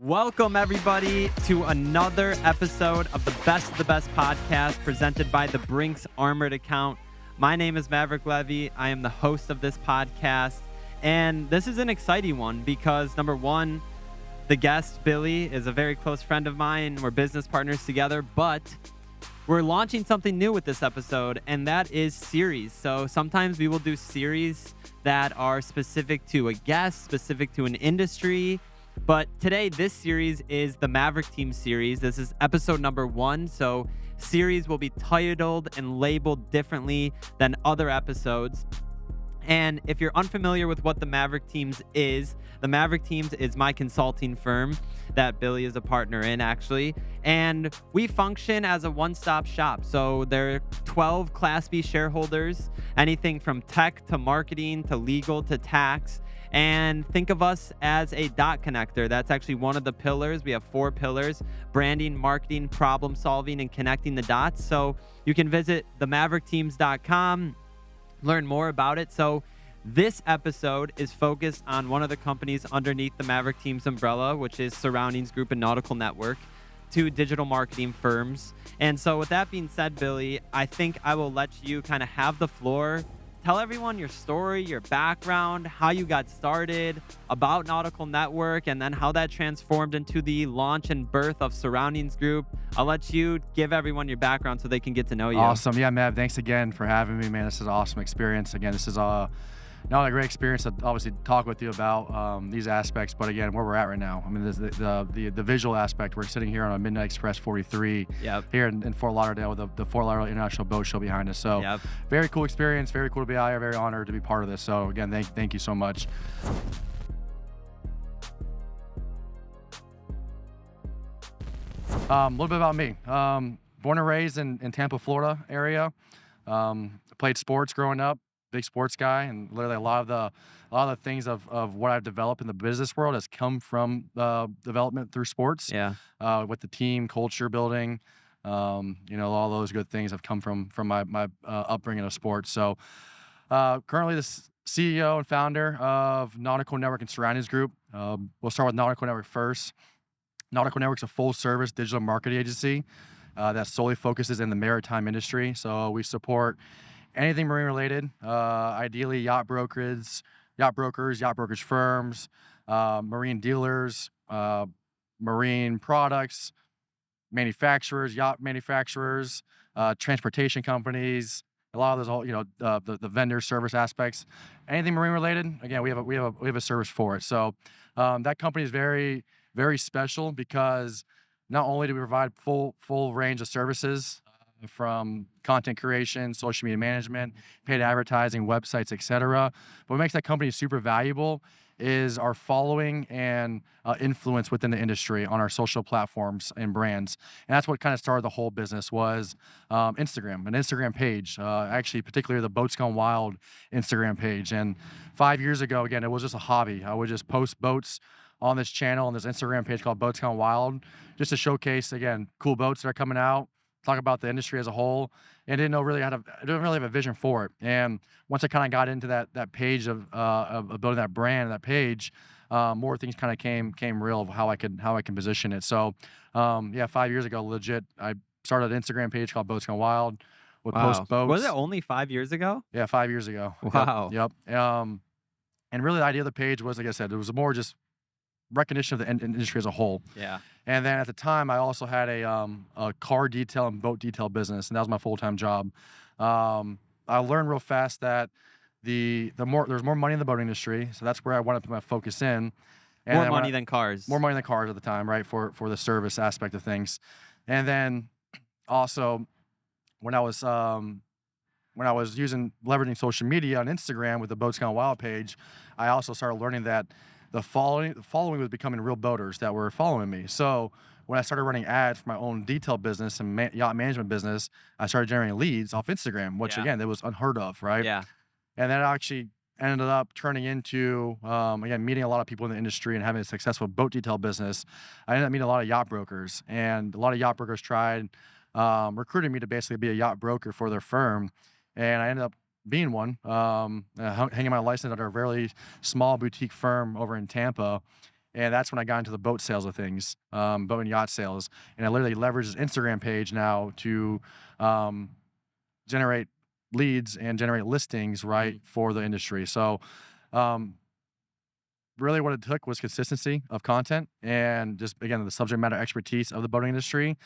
Welcome, everybody, to another episode of the Best podcast presented by the Brinks Armored Account. My name is Maverick Levy. I am the host of this podcast, and this is an exciting one because, number one, the guest, Billy, is a very close friend of mine. We're business partners together, but we're launching something new with this episode, and that is series. So sometimes we will do series that are specific to a guest, specific to an industry. But today, this series is the Maverick Team series. This is episode number 1. So series will be titled and labeled differently than other episodes. And if you're unfamiliar with what the Maverick Teams is my consulting firm that Billy is a partner in, actually. And we function as a one-stop shop. So there are 12 Class B shareholders, anything from tech to marketing to legal to tax. And think of us as a dot connector. That's actually one of the pillars. We have 4 pillars: branding, marketing, problem solving, and connecting the dots. So you can visit themaverickteams.com, learn more about it. So this episode is focused on one of the companies underneath the Maverick Teams umbrella, which is Surroundings Group and Nautical Network, 2 digital marketing firms. And so with that being said, Billy, I think I will let you kind of have the floor. Tell everyone your story, your background, how you got started, about Nautical Network, and then how that transformed into the launch and birth of Surroundings Group. I'll let you give everyone your background so they can get to know you. Awesome. Yeah, Mav, thanks again for having me, man. This is an awesome experience. Again, this is not only a great experience to obviously talk with you about these aspects, but again, where we're at right now. I mean, the visual aspect. We're sitting here on a Midnight Express 43 here in Fort Lauderdale with the Fort Lauderdale International Boat Show behind us. So very cool experience, very cool to be out here, very honored to be part of this. So again, thank you so much. A little bit about me. Born and raised in Tampa, Florida area. Played sports growing up. Big sports guy, and literally a lot of the things of what I've developed in the business world has come from development through sports. With the team culture building, all those good things have come from my upbringing of sports. So currently the CEO and founder of Nautical Network and Surroundings Group. We'll start with Nautical Network first. Nautical Network's a full-service digital marketing agency that solely focuses in the maritime industry. So we support anything marine related, ideally yacht brokerage firms, marine dealers, marine products, manufacturers, yacht manufacturers, transportation companies, a lot of those, the vendor service aspects, anything marine related. Again, we have a service for it. So that company is very, very special because not only do we provide full range of services, from content creation, social media management, paid advertising, websites, etc. But what makes that company super valuable is our following and influence within the industry on our social platforms and brands. And that's what kind of started the whole business was Instagram, an Instagram page, actually particularly the Boats Gone Wild Instagram page. And 5 years ago, again, it was just a hobby. I would just post boats on this channel, on this Instagram page called Boats Gone Wild, just to showcase, again, cool boats that are coming out, talk about the industry as a whole, and I didn't really have a vision for it. And once I kind of got into that page of building that brand, that page, more things kind of came real of how I can position it. So 5 years ago, legit, I started an Instagram page called Boats Gone Wild. Would post boats. Was it only 5 years ago? Yeah, 5 years ago. Wow. Yep. And really the idea of the page was, like I said, it was more just recognition of the industry as a whole. Yeah. And then at the time, I also had a car detail and boat detail business, and that was my full-time job. I learned real fast that there's more money in the boating industry, so that's where I wanted to put my focus in. And more money than cars. More money than cars at the time, right? For the service aspect of things. And then also when I was leveraging social media on Instagram with the Boats Gone Wild page, I also started learning that the following was becoming real boaters that were following me. So when I started running ads for my own detail business and yacht management business, I started generating leads off Instagram, which again, that was unheard of, right? Yeah. And that actually ended up turning into, again, meeting a lot of people in the industry and having a successful boat detail business. I ended up meeting a lot of yacht brokers, and a lot of yacht brokers tried recruiting me to basically be a yacht broker for their firm. And I ended up being one, hanging my license under a very small boutique firm over in Tampa. And that's when I got into the boat sales of things, boat and yacht sales. And I literally leveraged this Instagram page now to um, generate leads and generate listings, right, for the industry. So, um, really what it took was consistency of content and just, again, the subject matter expertise of the boating industry.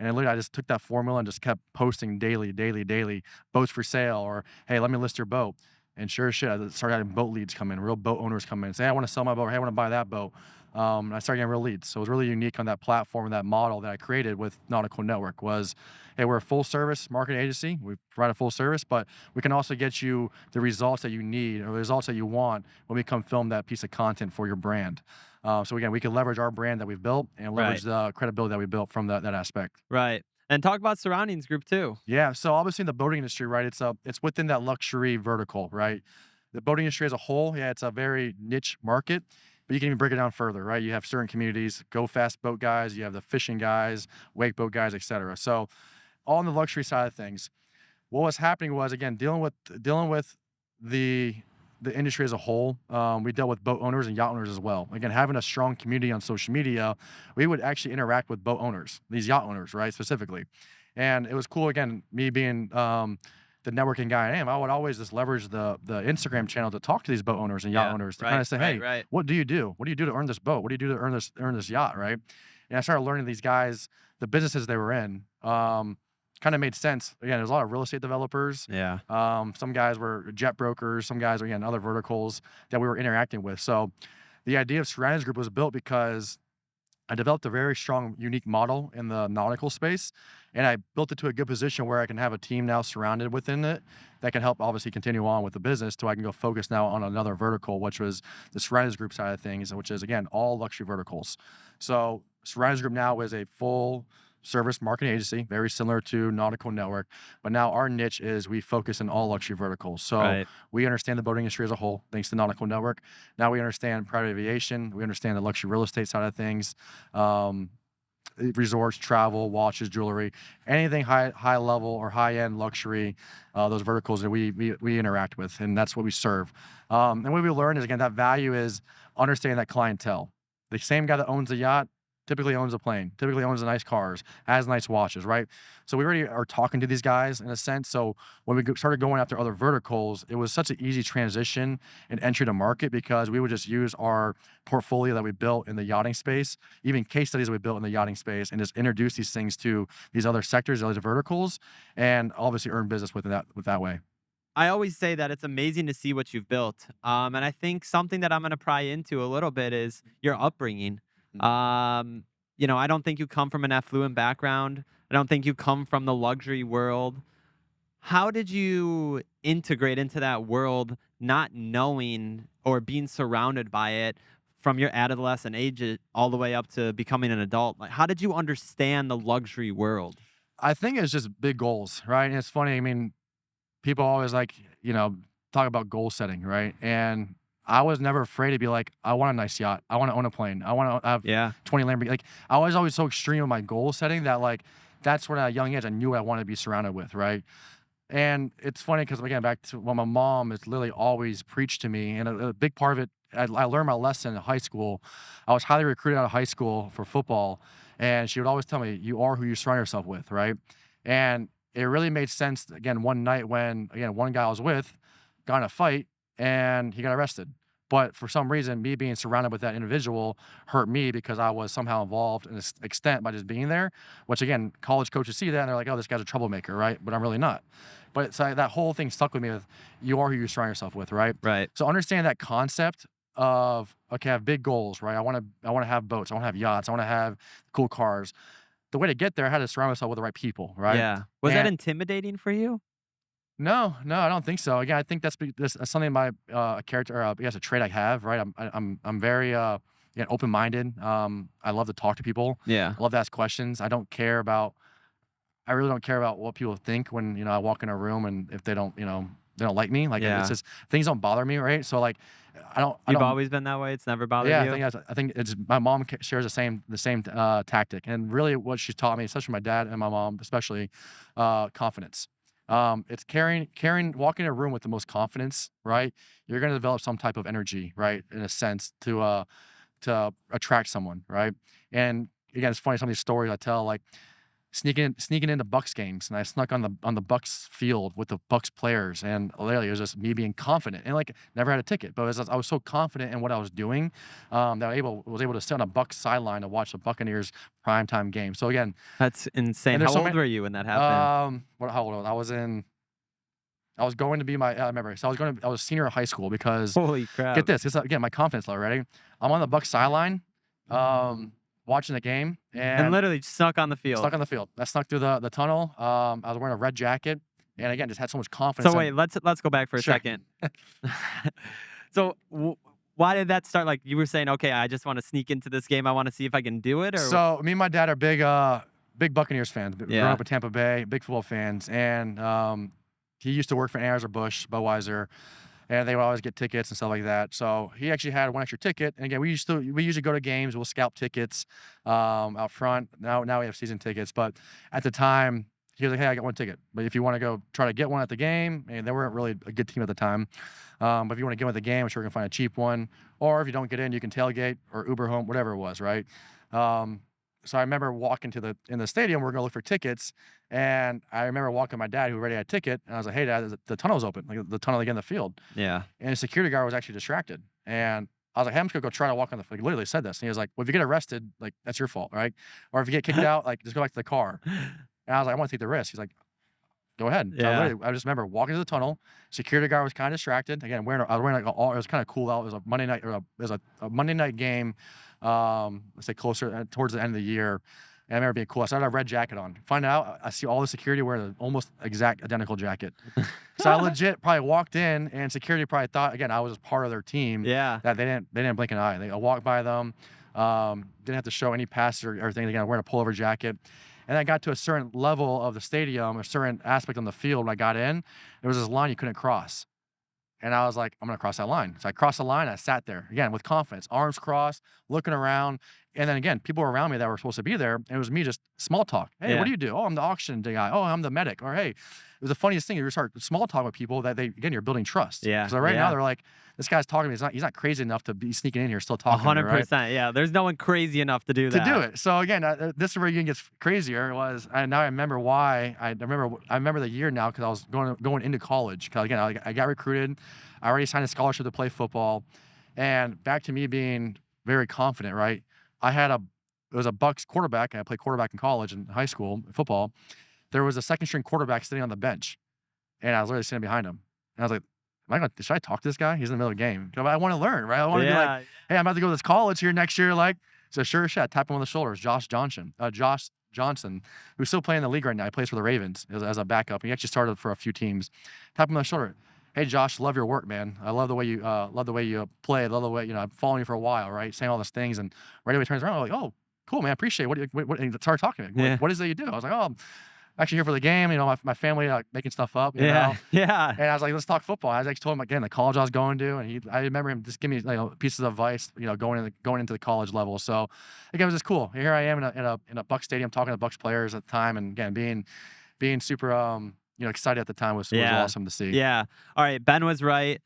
And literally, I just took that formula and just kept posting daily, daily, daily, boats for sale, or hey, let me list your boat. And sure as shit, I started having boat leads come in, real boat owners come in and say, hey, I want to sell my boat, or hey, I want to buy that boat. And I started getting real leads. So it was really unique on that platform and that model that I created with Nautical Network was, hey, we're a full service marketing agency. We provide a full service, but we can also get you the results that you need or the results that you want when we come film that piece of content for your brand. So again, we can leverage our brand that we've built and leverage the credibility that we built from that aspect. Right. And talk about surroundings group too. Yeah. So obviously in the boating industry, right? It's within that luxury vertical, right? The boating industry as a whole, yeah, it's a very niche market, but you can even break it down further, right? You have certain communities, go fast boat guys, you have the fishing guys, wake boat guys, etc. So all on the luxury side of things. What was happening was, again, dealing with the the industry as a whole. We dealt with boat owners and yacht owners as well. Again, having a strong community on social media, we would actually interact with boat owners, these yacht owners, right, specifically. And it was cool. Again, me being the networking guy I am, I would always just leverage the Instagram channel to talk to these boat owners and yacht owners to kind of say, hey, what do you do? What do you do to earn this boat? What do you do to earn this yacht, right? And I started learning these guys, the businesses they were in. Kind of made sense. Again, there's a lot of real estate developers. Yeah. Some guys were jet brokers. Some guys were, again, other verticals that we were interacting with. So the idea of Surroundings Group was built because I developed a very strong, unique model in the nautical space, and I built it to a good position where I can have a team now surrounded within it that can help obviously continue on with the business till I can go focus now on another vertical, which was the Surroundings Group side of things, which is, again, all luxury verticals. So Surroundings Group now is a full service marketing agency, very similar to Nautical Network, but now our niche is we focus in all luxury verticals. So we understand the boating industry as a whole, thanks to Nautical Network. Now we understand private aviation, we understand the luxury real estate side of things, resorts, travel, watches, jewelry, anything high level or high end luxury, those verticals that we interact with, and that's what we serve. And what we learned is, again, that value is understanding that clientele. The same guy that owns a yacht typically owns a plane, typically owns the nice cars, has nice watches, right? So we already are talking to these guys in a sense. So when we started going after other verticals, it was such an easy transition and entry to market because we would just use our portfolio that we built in the yachting space, even case studies that we built in the yachting space, and just introduce these things to these other sectors, other verticals, and obviously earn business with that way. I always say that it's amazing to see what you've built. And I think something that I'm going to pry into a little bit is your upbringing. Um, I don't think you come from an affluent background. I don't think you come from the luxury world. How did you integrate into that world, not knowing or being surrounded by it from your adolescent age all the way up to becoming an adult? Like, how did you understand the luxury world? I think it's just big goals, right? And it's funny. I mean, people always talk about goal setting, right? And I was never afraid to be like, I want a nice yacht. I want to own a plane. I want to have 20 Lamborghini. Like, I was always so extreme with my goal setting that, like, that's when at a young age I knew I wanted to be surrounded with, right? And it's funny because, again, back to what my mom has literally always preached to me, and a big part of it, I learned my lesson in high school. I was highly recruited out of high school for football, and she would always tell me, you are who you surround yourself with, right? And it really made sense, again, one night when, again, one guy I was with got in a fight and he got arrested. But for some reason, me being surrounded with that individual hurt me because I was somehow involved in this extent by just being there, which, again, college coaches see that and they're like, oh, this guy's a troublemaker, right? But I'm really not. But it's like that whole thing stuck with me with you are who you surround yourself with, right? Right. So understand that concept of, okay, I have big goals, right? I want to have boats. I want to have yachts. I want to have cool cars. The way to get there, I had to surround myself with the right people, right? Yeah. Was that intimidating for you? No, I don't think so. Again, I think that's something my character, I guess, a trait I have, right? I'm very open-minded. I love to talk to people. Yeah. I love to ask questions. I really don't care about what people think when I walk in a room and if they don't like me. Like, it's just things don't bother me, right? So, like, You've always been that way. It's never bothered you. Yeah, I think it's my mom shares the same tactic, and really what she's taught me, especially my dad and my mom, especially, confidence. It's walking in a room with the most confidence, right? You're going to develop some type of energy, right? In a sense to attract someone, right? And again, it's funny, some of these stories I tell, like sneaking into Bucks games, and I snuck on the Bucks field with the Bucks players, and literally it was just me being confident, and like never had a ticket, but I was so confident in what I was doing that I was able to sit on a Bucks sideline to watch the Buccaneers primetime game. So again, That's insane. and How there's so old many. were you when that happened? How old was I was going to be I remember. So I was a senior in high school because Holy crap. get this, again, my confidence level. Ready? I'm on the Bucks sideline, watching the game, And and literally snuck on the field. stuck on the field. I snuck through the tunnel. I was wearing a red jacket, and again, just had so much confidence. So wait, let's go back for a Sure. second. So why did that start? Like you were saying, okay, I just want to sneak into this game. I want to see if I can do it. Or So me and my dad are big Buccaneers fans. Growing Yeah. up in Tampa Bay, big football fans, and he used to work for Anheuser-Busch, Budweiser, and they would always get tickets and stuff like that. So he actually had one extra ticket. And again, we usually go to games. We'll scalp tickets out front. Now we have season tickets, but at the time he was like, "Hey, I got one ticket, but if you want to go try to get one at the game," and they weren't really a good team at the time. But if you want to get one at the game, I'm sure we can find a cheap one. Or if you don't get in, you can tailgate or Uber home, whatever it was, right? So I remember walking in the stadium. We're gonna look for tickets, and I remember walking my dad, who already had a ticket, and I was like, "Hey, Dad, the tunnel's open, like the tunnel again in the field." Yeah. And the security guard was actually distracted, and I was like, "Hey, I'm just gonna go try to walk on the." Like, literally said this, and he was like, "Well, if you get arrested, like that's your fault, right? Or if you get kicked out, like just go back to the car." And I was like, "I want to take the risk." He's like, "Go ahead." So Yeah. I just remember walking to the tunnel. Security guard was kind of distracted. Again, I was wearing like it was kind of cool out. It was a Monday night, it was a Monday night game. Let's say closer towards the end of the year. And I remember being cool. I started a red jacket on. Find out, I see all the security wearing an almost exact identical jacket. So I legit probably walked in, and security probably thought, again, I was just part of their team. Yeah. That they didn't blink an eye. I walked by them, didn't have to show any pass or everything. Again, I'm wearing a pullover jacket. And I got to a certain level of the stadium, a certain aspect on the field. When I got in, there was this line you couldn't cross. And I was like, I'm going to cross that line. So I crossed the line. I sat there, again, with confidence, arms crossed, looking around. And then again, people were around me that were supposed to be there. And it was me just small talk. "Hey, Yeah. what do you do?" "Oh, I'm the auction guy." "Oh, I'm the medic." Or, "Hey," it was the funniest thing. You start small talk with people that you're building trust. Yeah, So right yeah. now they're like, this guy's talking to me. He's not crazy enough to be sneaking in here, still talking to me, right? 100%. Yeah. There's no one crazy enough to do that. To do it. So again, this is where it gets crazier. Now I remember why. I remember the year now, because I was going into college. Because again, I got recruited. I already signed a scholarship to play football, and back to me being very confident. Right, it was a Bucks quarterback, and I played quarterback in college and high school football. There was a second string quarterback sitting on the bench, and I was literally sitting behind him. And I was like, should I talk to this guy? He's in the middle of the game. I want to learn, right? I want to be like, "Hey, I'm about to go to this college here next year." Like, so sure shit, I tap him on the shoulders. Josh Johnson, who's still playing in the league right now. He plays for the Ravens as a backup. He actually started for a few teams. Tap him on the shoulder. "Hey, Josh, love your work, man. I love the way you play. I love the way, I'm following you for a while, right? Saying all these things." And right away he turns around, I'm like, "Oh, cool, man. Appreciate it. What?" And he started talking to me. Yeah. What is it you do? I was like, "Oh, I'm actually here for the game. My family making stuff up. You Yeah. know?" Yeah. And I was like, "Let's talk football." I actually told him again the college I was going to, and I remember him just giving me pieces of advice, going into the college level. So again, it was just cool. Here I am in a Bucks stadium talking to Bucks players at the time, and again being super excited at the time was awesome to see. Yeah. All right. Ben was right.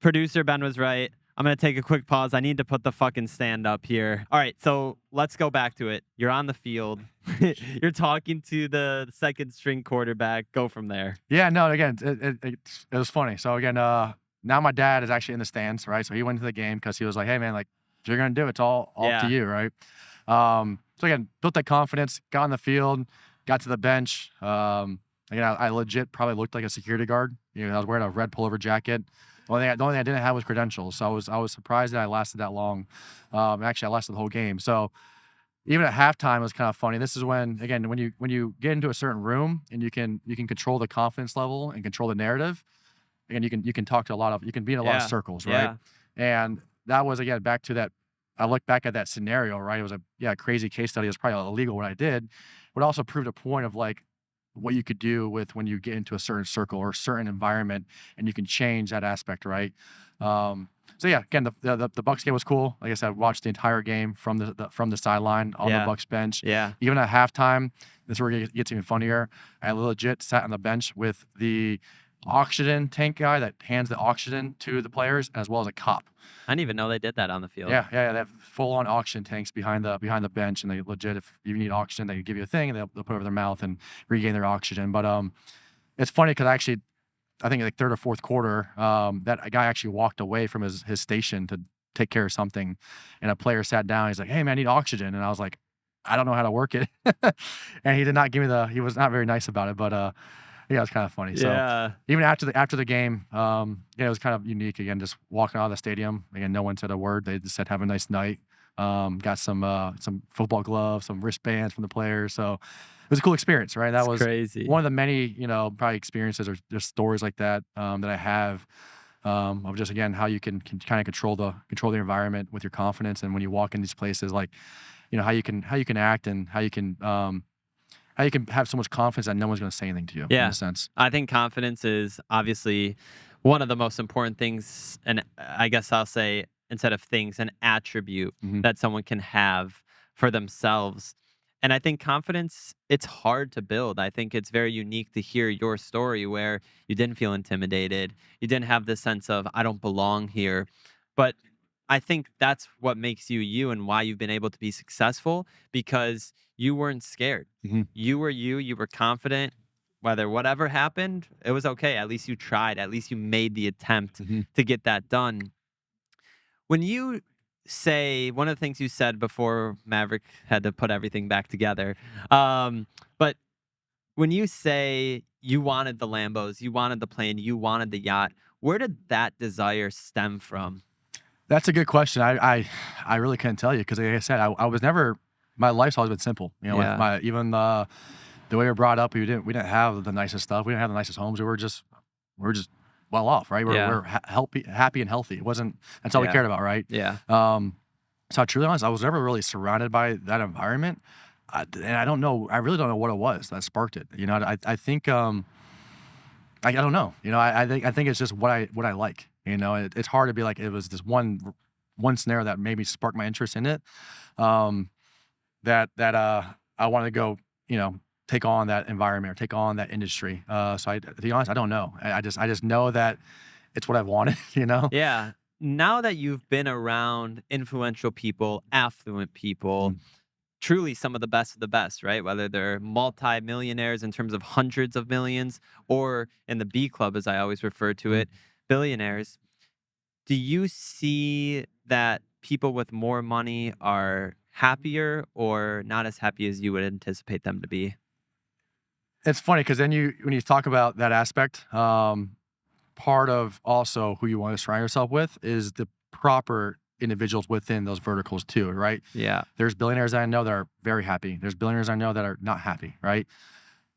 Producer Ben was right. I'm going to take a quick pause. I need to put the fucking stand up here. All right. So let's go back to it. You're on the field. You're talking to the second string quarterback. Go from there. Yeah, no, again, it was funny. So again, now my dad is actually in the stands, right? So he went to the game because he was like, "Hey, man, like, if you're going to do it, it's all up to you," right? So again, built that confidence, got on the field, got to the bench. Again, I legit probably looked like a security guard. I was wearing a red pullover jacket. The only thing I didn't have was credentials. So I was surprised that I lasted that long. Actually, I lasted the whole game. So even at halftime, it was kind of funny. This is when you get into a certain room and you can control the confidence level and control the narrative. Again, you can talk to you can be in a lot of circles, right? Yeah. And that was, again, back to that. I look back at that scenario, right? It was a crazy case study. It was probably illegal what I did, but it also proved a point of like what you could do with when you get into a certain circle or a certain environment, and you can change that aspect, right? So yeah, again, the Bucks game was cool. Like I said, I watched the entire game from the sideline on the Bucks bench. Yeah. Even at halftime, this is where it gets even funnier. I legit sat on the bench with the oxygen tank guy that hands the oxygen to the players, as well as a cop. I didn't even know they did that on the field. Yeah. They have full-on oxygen tanks behind the bench, and they legit, if you need oxygen, they give you a thing, and they'll put it over their mouth and regain their oxygen. But it's funny because I think like third or fourth quarter, that a guy actually walked away from his station to take care of something, and a player sat down. He's like, "Hey man, I need oxygen," and I was like, "I don't know how to work it," and he did not give me he was not very nice about it, but yeah, it was kind of funny. Yeah. So even after the game, yeah, it was kind of unique. Again, just walking out of the stadium. Again, no one said a word. They just said, "Have a nice night." Got some football gloves, some wristbands from the players. So it was a cool experience, right? That It's was crazy. one of the many, probably experiences or just stories like that that I have of just, again, how you can kind of control the environment with your confidence, and when you walk in these places, like, how you can act, and how you can have so much confidence that no one's going to say anything to you, in Yeah. a sense. I think confidence is obviously one of the most important things, and I guess I'll say, instead of things, an attribute Mhm. that someone can have for themselves. And I think confidence, it's hard to build. I think it's very unique to hear your story where you didn't feel intimidated. You didn't have the sense of, I don't belong here. But I think that's what makes you you, and why you've been able to be successful, because you weren't scared. Mhm. You were you, you were confident. Whether whatever happened, it was okay. At least you tried. At least you made the attempt Mhm. to get that done. When you say, one of the things you said before Maverick had to put everything back together, but when you say you wanted the Lambos, you wanted the plane, you wanted the yacht, where did that desire stem from? That's a good question. I really couldn't tell you because, like I said, I was never. My life's always been simple. With Yeah. my even the way we were brought up, we didn't have the nicest stuff. We didn't have the nicest homes. We were just well off, right? Yeah. We're happy and healthy. It wasn't. That's all we Yeah. cared about, right? Yeah. So truly honest, I was never really surrounded by that environment, and I don't know. I really don't know what it was that sparked it. I think I don't know. I think it's just what I like. It's hard to be like it was this one scenario that maybe sparked my interest in it. Um, that I wanted to go, take on that environment or take on that industry. To be honest, I don't know. I just know that it's what I wanted. Yeah. Now that you've been around influential people, affluent people, Mm. truly some of the best, right? Whether they're multi-millionaires in terms of hundreds of millions, or in the B club, as I always refer to Mm. it, billionaires. Do you see that people with more money are happier, or not as happy as you would anticipate them to be? It's funny because then when you talk about that aspect, part of also who you want to surround yourself with is the proper individuals within those verticals too, right? Yeah. There's billionaires I know that are very happy. There's billionaires I know that are not happy, right?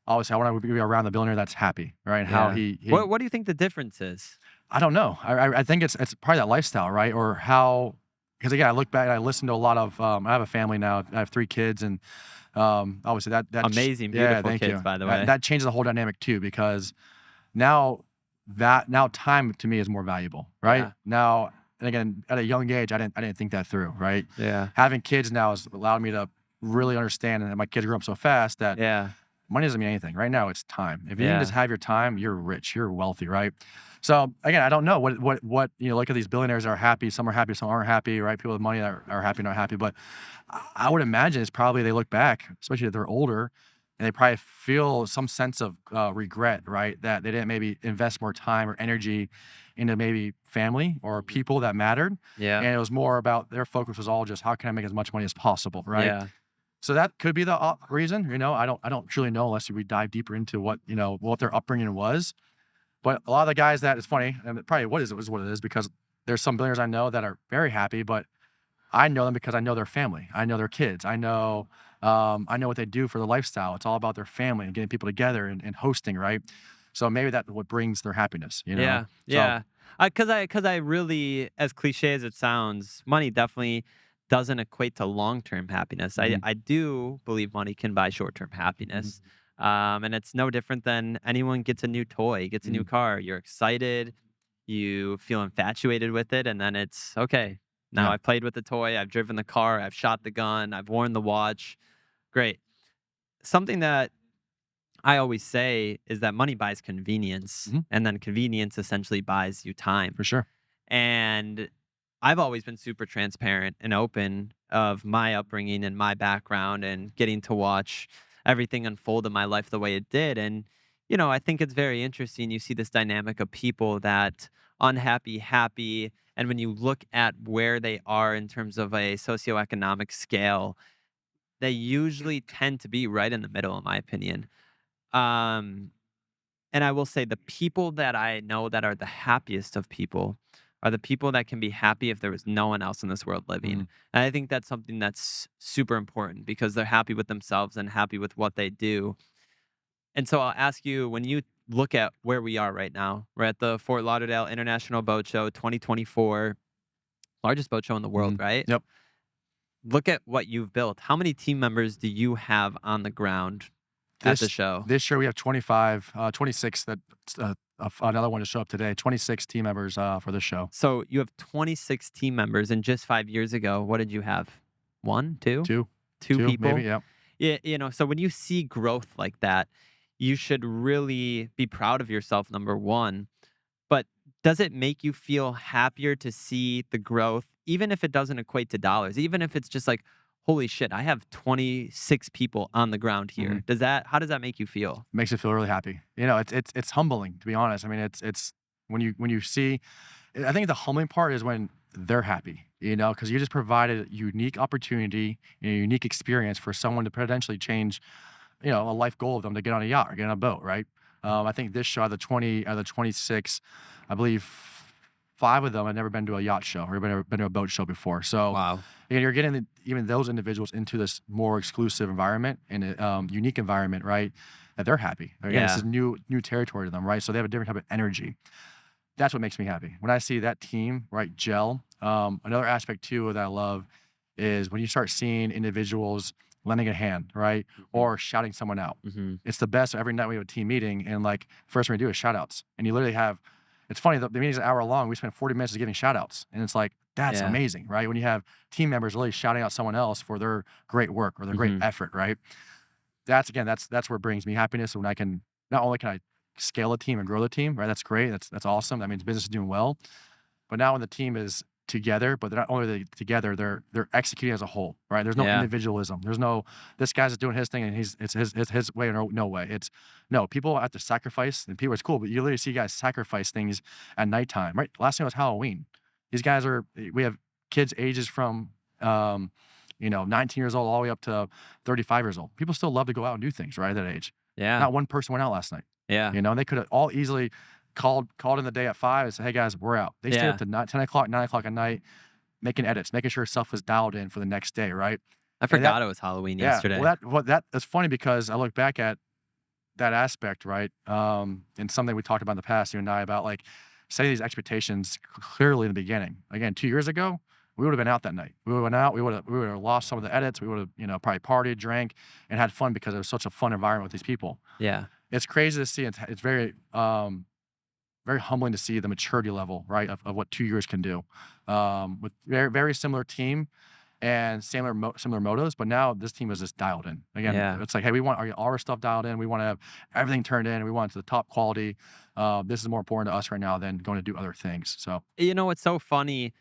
Obviously, I want to be around the billionaire that's happy, right? And how Yeah. he What do you think the difference is? I don't know. I think it's probably that lifestyle, right? Or how, because again, I look back, I listen to a lot of. I have a family now. I have 3 kids, and obviously Amazing, yeah, beautiful thank kids, you. by the That, way. that changes the whole dynamic too, because now now time to me is more valuable, right? Yeah. Now, and again, at a young age, I didn't think that through, right? Yeah. Having kids now has allowed me to really understand, and my kids grew up so fast that Yeah. money doesn't mean anything. Right now, it's time. If you can just Yeah. have your time, you're rich, you're wealthy, right? So again, I don't know what look at these billionaires that are happy. Some are happy, some aren't happy, right? People with money that are happy, not happy. But I would imagine it's probably they look back, especially if they're older, and they probably feel some sense of regret, right? That they didn't maybe invest more time or energy into maybe family or people that mattered, Yeah. and it was more about their focus was all just how can I make as much money as possible, right? Yeah. So that could be the reason. I don't truly know unless we dive deeper into what their upbringing was. But a lot of the guys that it's funny, and probably what is it is what it is, because there's some billionaires I know that are very happy, but I know them because I know their family, I know their kids, I know what they do for their lifestyle. It's all about their family and getting people together and hosting, right? So maybe that's what brings their happiness. Yeah. So Yeah. Because I really, as cliche as it sounds, money definitely doesn't equate to long-term happiness. I mhm, I do believe money can buy short-term mhm, happiness. And it's no different than anyone gets a new toy, gets a new mhm, car. You're excited, you feel infatuated with it, and then it's okay. Now yeah, I've played with the toy, I've driven the car, I've shot the gun, I've worn the watch. Great. Something that I always say is that money buys convenience, Mhm. and then convenience essentially buys you time. For sure. And I've always been super transparent and open of my upbringing and my background and getting to watch everything unfold in my life the way it did. And, I think it's very interesting. You see this dynamic of people that unhappy, happy. And when you look at where they are in terms of a socioeconomic scale, they usually tend to be right in the middle, in my opinion. Um, and I will say the people that I know that are the happiest of people are the people that can be happy if there was no one else in this world living. Mhm. And I think that's something that's super important because they're happy with themselves and happy with what they do. And so I'll ask you when you look at where we are right now, we're at the Fort Lauderdale International Boat Show 2024, largest boat show in the world, Mhm. right? Yep. Look at what you've built. How many team members do you have on the ground at the This show? this year we have 25, 26 that another one to show up today. 26 team members for this show. So you have 26 team members, and just 5 years ago, what did you have? One, two, Two, two two maybe. people? Yeah, Yeah, so when you see growth like that, you should really be proud of yourself, number one. But does it make you feel happier to see the growth, even if it doesn't equate to dollars, even if it's just like, holy shit, I have 26 people on the ground hmm here. How does that make you feel? makes you feel really happy. It's humbling to be honest. I mean, it's when you see. I think the humbling part is when they're happy. Because you just provided a unique opportunity, a unique experience for someone to potentially change a life goal of them to get on a yacht or get on a boat, right? I think this show, out of the 26, I believe 5 of them had never been to a yacht show or been to a boat show before. So, Wow. you're getting even those individuals into this more exclusive environment and a unique environment, right? That they're happy. Again, this Yeah. is new territory to them, right? So they have a different type of energy. That's what makes me happy. When I see that team, right, gel. Another aspect too that I love is when you start seeing individuals lending a hand, right, Hmm. or shouting someone out. Hmm. It's the best. Every night we have a team meeting, and like first thing we do is shout outs. And you literally have. It's funny. The meeting's an hour long. We spend 40 minutes giving shout outs, and it's like that's Yeah. amazing, right? When you have team members really shouting out someone else for their great work or their great Hmm. effort, right? That's where it brings me happiness when I can not only can I scale a team and grow the team, right? That's great. That's awesome. That means business is doing well. But now when the team is together, but they're not only together, they're executing as a whole, right? There's no Yeah. individualism. There's no this guy's doing his thing and it's his way or no way. It's no people have to sacrifice and people it's cool, but you literally see guys sacrifice things at nighttime, right? Last thing was Halloween. These guys we have kids ages from 19 years old all the way up to 35 years old. People still love to go out and do things, right? At that age. Yeah. Not one person went out last night. Yeah. They could have all easily called in the day at 5 and said, "Hey guys, we're out." They stayed up Yeah. to 10 o'clock, 9 o'clock at night, making edits, making sure stuff was dialed in for the next day, right? I And that, forgot it was Halloween yeah, yesterday. that's funny because I look back at that aspect, right? And something we talked about in the past, you and I, about like setting these expectations clearly in the beginning. Again, 2 years ago, we would have been out that night. We would have went out. We would have lost some of the edits. We would have probably partied, drank, and had fun because it was such a fun environment with these people. Yeah. It's crazy to see. It's very humbling to see the maturity level, right, of what 2 years can do. With very similar team and similar motives, but now this team is just dialed in. Again, Yeah. it's like, hey, we want all our stuff dialed in. We want to have everything turned in. And we want it to the top quality. This is more important to us right now than going to do other things. So, What's so funny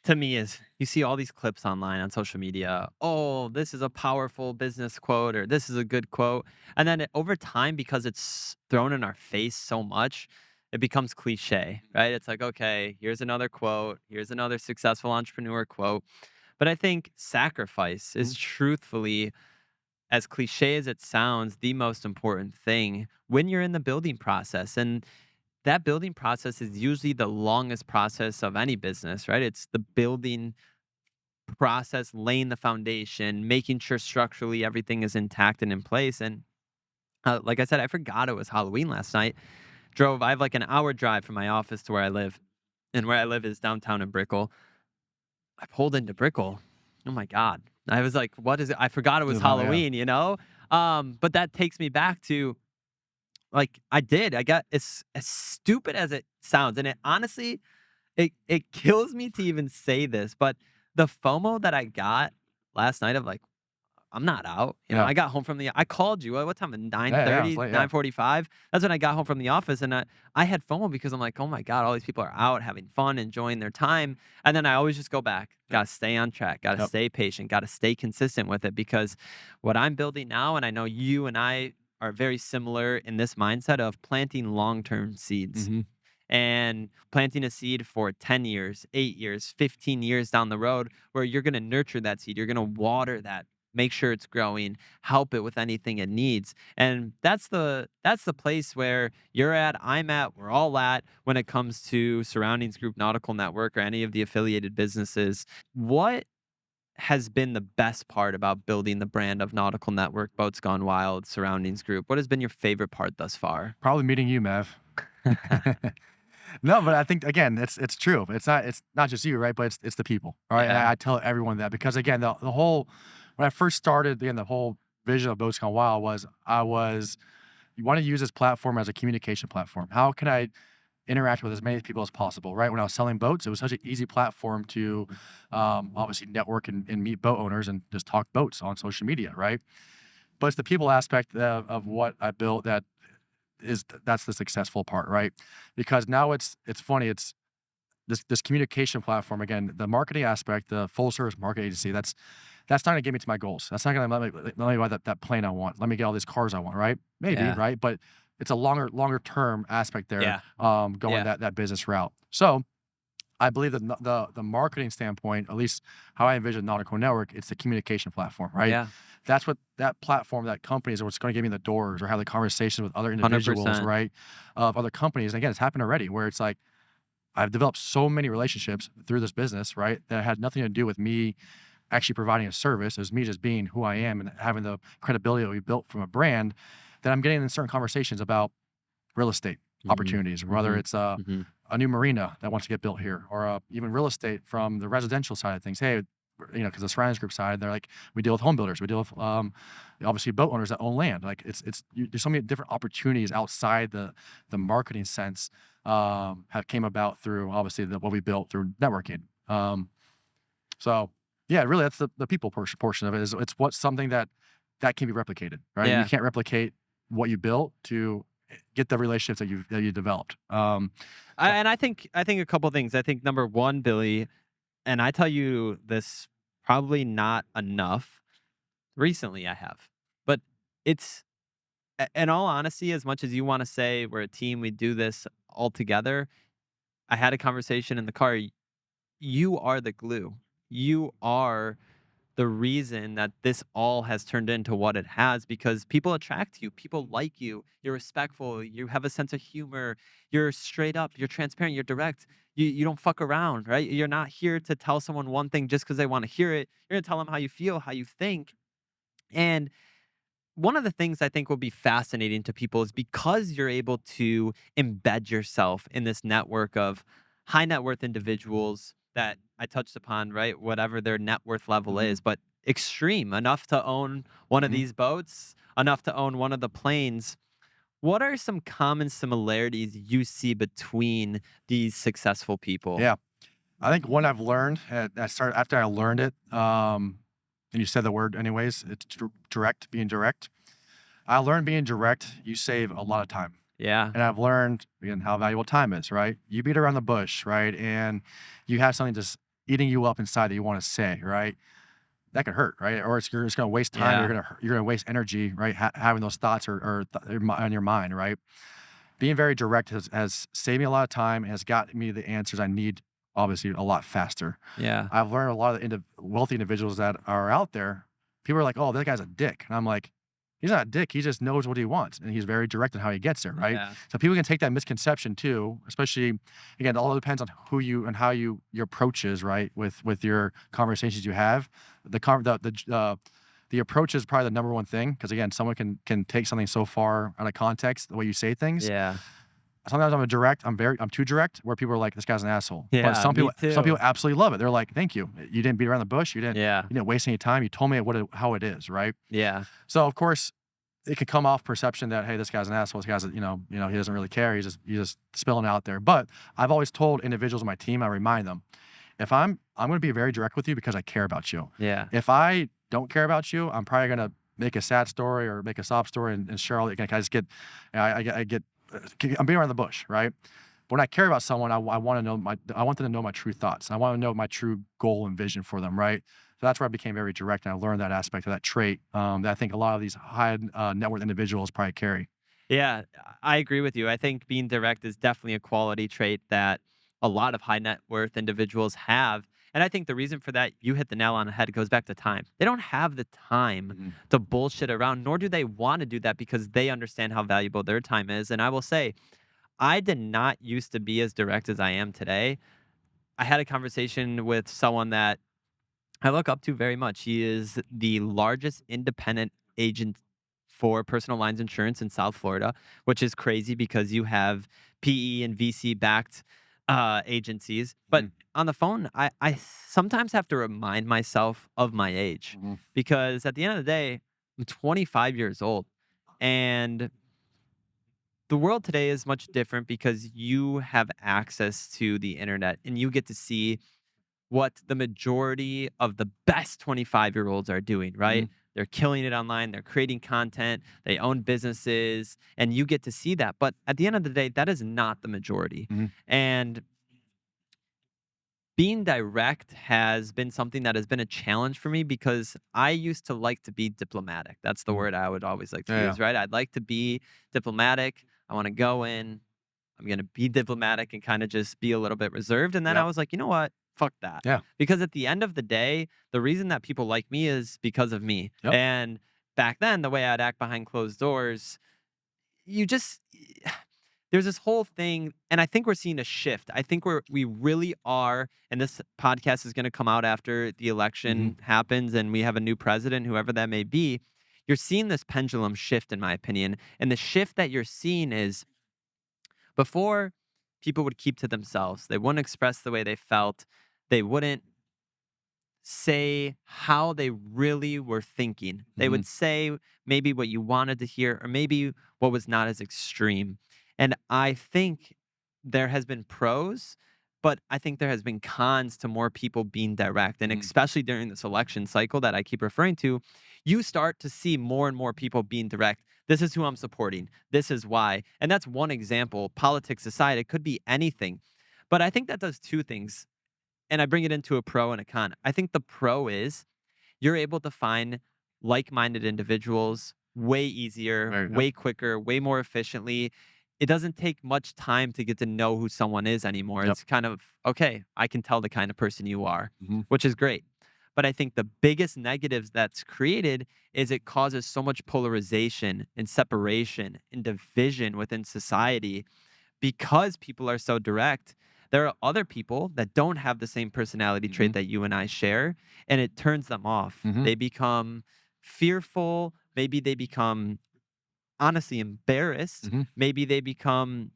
to me is you see all these clips online on social media. Oh, this is a powerful business quote, or this is a good quote. And then over time, because it's thrown in our face so much, it becomes cliche, right? It's like, okay, here's another quote. Here's another successful entrepreneur quote. But I think sacrifice is mhm, truthfully, as cliche as it sounds, the most important thing when you're in the building process. And that building process is usually the longest process of any business, right? It's the building process, laying the foundation, making sure structurally everything is intact and in place. And like I said, I forgot it was Halloween last night. I have like an hour drive from my office to where I live. And where I live is downtown in Brickell. I pulled into Brickell. Oh my God. I was like, what is it? I forgot it was yeah. Halloween. But that takes me back to like I got as stupid as it sounds. And it honestly, it kills me to even say this, but the FOMO that I got last night of like, I'm not out. Yeah. I got home from I called you. What time? Yeah, it was 9:30, late, yeah. 9:45. That's when I got home from the office, and I had FOMO because I'm like, oh my God, all these people are out having fun, enjoying their time. And then I always just go back. Got to stay on track. Got to Yep. stay patient. Got to stay consistent with it, because what I'm building now, and I know you and I are very similar in this mindset of planting long-term seeds Mm-hmm. and planting a seed for 10 years, 8 years, 15 years down the road, where you're going to nurture that seed. You're going to water that, make sure it's growing, help it with anything it needs. And that's the place where you're at, I'm at, we're all at when it comes to Surroundings Group, Nautical Network, or any of the affiliated businesses. What has been the best part about building the brand of Nautical Network, Boats Gone Wild, Surroundings Group? What has been your favorite part thus far? Probably meeting you, Mav. No, but I think again, it's true. It's not just you, right? But it's the people, all right? And Yeah. I tell everyone that because again, the whole when I first started, again, the whole vision of Boats Gone Wild was you want to use this platform as a communication platform. How can I interact with as many people as possible, right? When I was selling boats, it was such an easy platform to obviously network and meet boat owners and just talk boats on social media, right? But it's the people aspect of what I built that's the successful part, right? Because now it's funny, it's this communication platform again, the marketing aspect, the full service marketing agency. That's not gonna get me to my goals. That's not gonna let me buy that plane I want. Let me get all these cars I want, right? Maybe, Yeah. right? But it's a longer term aspect there, Yeah. going Yeah. that business route. So I believe that the marketing standpoint, at least how I envision Nautical Network, it's the communication platform, right? Yeah. That's what that platform, that companies are what's going to get me in the doors or have the conversations with other individuals, 100%. right? Of other companies. And again, it's happened already where it's like I've developed so many relationships through this business, right? That had nothing to do with me actually providing a service. It was me just being who I am and having the credibility that we built from a brand that I'm getting in certain conversations about real estate Mhm. opportunities, whether Mhm. it's Mhm. a new marina that wants to get built here, or even real estate from the residential side of things. Hey, because the surroundings group side, they're like, we deal with home builders, we deal with obviously boat owners that own land. Like there's so many different opportunities outside the marketing sense have came about through obviously what we built through networking. So yeah, really that's the people portion of it. Is it's what's something that can be replicated, right? You Yeah. can't replicate what you built to get the relationships that you developed. And I think a couple things. I think number one, Billy, and I tell you this probably not enough. Recently, I have, but it's in all honesty, as much as you want to say we're a team, we do this all together. I had a conversation in the car. You are the glue. You are the reason that this all has turned into what it has, because people attract you, people like you, you're respectful, you have a sense of humor, you're straight up, you're transparent, you're direct. You don't fuck around, right? You're not here to tell someone one thing just because they want to hear it. You're gonna tell them how you feel, how you think. And one of the things I think will be fascinating to people is because you're able to embed yourself in this network of high net worth individuals that I touched upon, right? Whatever their net worth level Mhm, is, but extreme enough to own one of mhm. these boats, enough to own one of the planes. What are some common similarities you see between these successful people? Yeah, I think one I've learned, I started after I learned it, and you said the word anyways. It's direct, being direct. I learned being direct. You save a lot of time. Yeah. And I've learned again how valuable time is, right? You beat around the bush, right? And you have something just eating you up inside that you want to say, right? That could hurt, right? Or you're just going to waste time. Yeah. You're going to waste energy, right? Having those thoughts on your mind, right? Being very direct has saved me a lot of time and has got me the answers I need, obviously, a lot faster. Yeah. I've learned a lot of the wealthy individuals that are out there. People are like, "Oh, that guy's a dick," and I'm like, "He's not a dick. He just knows what he wants, and he's very direct in how he gets there." Right. Yeah. So people can take that misconception too, especially again, it all depends on who you and how your approach is, right? With your conversations you have, the approach is probably the number one thing because again, someone can take something so far out of context the way you say things. Yeah. Sometimes I'm too direct where people are like, this guy's an asshole. But Yeah. Me some too. people absolutely love it. They're like, thank you. You didn't beat around the bush. Yeah. You didn't waste any time. You told me how it is, right? Yeah. So of course it could come off perception that, hey, this guy's an asshole. This guy's, he doesn't really care. He's just spilling out there. But I've always told individuals on my team, I remind them, If I'm going to be very direct with you because I care about you. Yeah. If I don't care about you, I'm probably going to make a sad story or make a sob story and share all that. I just get, I get, I'm being around the bush, right? But when I care about someone, I want to know I want them to know my true thoughts. I want to know my true goal and vision for them, right? So that's where I became very direct, and I learned that aspect of that trait that I think a lot of these high net worth individuals probably carry. Yeah, I agree with you. I think being direct is definitely a quality trait that a lot of high net worth individuals have. And I think the reason for that, you hit the nail on the head, it goes back to time. They don't have the time Mhm. to bullshit around, nor do they want to do that because they understand how valuable their time is. And I will say, I did not used to be as direct as I am today. I had a conversation with someone that I look up to very much. He is the largest independent agent for personal lines insurance in South Florida, which is crazy because you have PE and VC backed agencies. But Mhm. on the phone, I sometimes have to remind myself of my age Mhm. because at the end of the day, I'm 25 years old. And the world today is much different because you have access to the internet and you get to see what the majority of the best 25-year-olds are doing, right? Mhm. They're killing it online, they're creating content, they own businesses, and you get to see that. But at the end of the day, that is not the majority. Mhm. And being direct has been something that has been a challenge for me because I used to like to be diplomatic. That's the Mhm. word I would always like to Yeah, yeah. use, right? I'd like to be diplomatic. I want to go in, I'm going to be diplomatic and kind of just be a little bit reserved. And then I Yep. was like, you know what? Fuck that. Yeah. Because at the end of the day, the reason that people like me is because of me. Yep. And back then, the way I'd act behind closed doors, you just there's this whole thing, and I think we're seeing a shift. I think we really are, and this podcast is going to come out after the Mhm. election happens and we have a new president, whoever that may be. You're seeing this pendulum shift, in my opinion, and the shift that you're seeing is before, people would keep to themselves. They wouldn't express the way they felt. They wouldn't say how they really were thinking. They Mhm. would say maybe what you wanted to hear or maybe what was not as extreme. And I think there has been pros, but I think there has been cons to more people being direct. And Mhm. especially during this election cycle that I keep referring to, you start to see more and more people being direct. This is who I'm supporting. This is why. And that's one example. Politics aside, it could be anything. But I think that does two things, and I bring it into a pro and a con. I think the pro is you're able to find like-minded individuals way easier, Very yep. way quicker, way more efficiently. It doesn't take much time to get to know who someone is anymore. Yep. It's kind of, okay, I can tell the kind of person you are, Mhm. which is great. But I think the biggest negatives that's created is it causes so much polarization and separation and division within society because people are so direct. There are other people that don't have the same personality trait Mhm. that you and I share, and it turns them off. Mhm. They become fearful. Maybe they become honestly embarrassed. Mhm. Maybe they become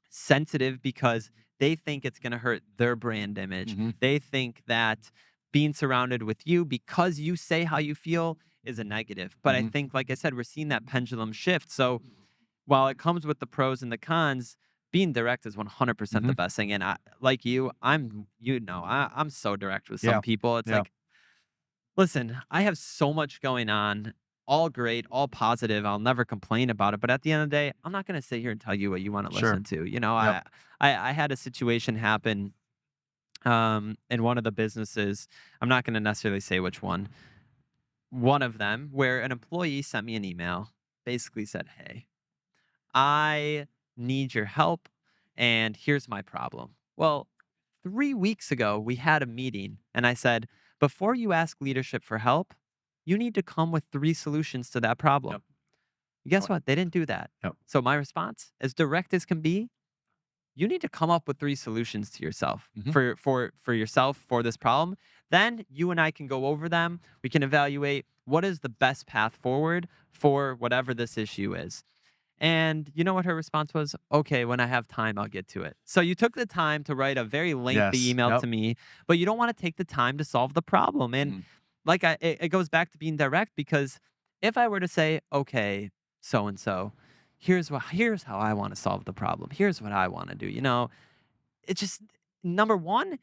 sensitive because they think it's going to hurt their brand image. Mhm. They think that being surrounded with you because you say how you feel is a negative. But I Mhm. think, like I said, we're seeing that pendulum shift. So while it comes with the pros and the cons, being direct is 100% the Mhm. best thing. And I, like you, I'm so direct with some Yeah. people. It's Yeah. like, listen, I have so much going on, all great, all positive. I'll never complain about it. But at the end of the day, I'm not going to sit here and tell you what you want to Sure. listen to. You know, Yep. I had a situation happen in one of the businesses. I'm not going to necessarily say which one of them, where an employee sent me an email, basically said, "Hey, I need your help, and here's my problem." Well, 3 weeks ago, we had a meeting, and I said, before you ask leadership for help, you need to come with three solutions to that Yep. problem. Guess Right. what? They didn't do that. Yep. So, my response, as direct as can be, you need to come up with three solutions to yourself Mhm. for yourself for this problem. Then you and I can go over them. We can evaluate what is the best path forward for whatever this issue is. And you know what her response was? Okay, when I have time, I'll get to it. So you took the time to write a very lengthy Yes. email Yep. to me, but you don't want to take the time to solve the problem. And Mhm. it goes back to being direct because if I were to say, okay, so and so, here's how I want to solve the problem. Here's what I want to do. You know, it's just number one.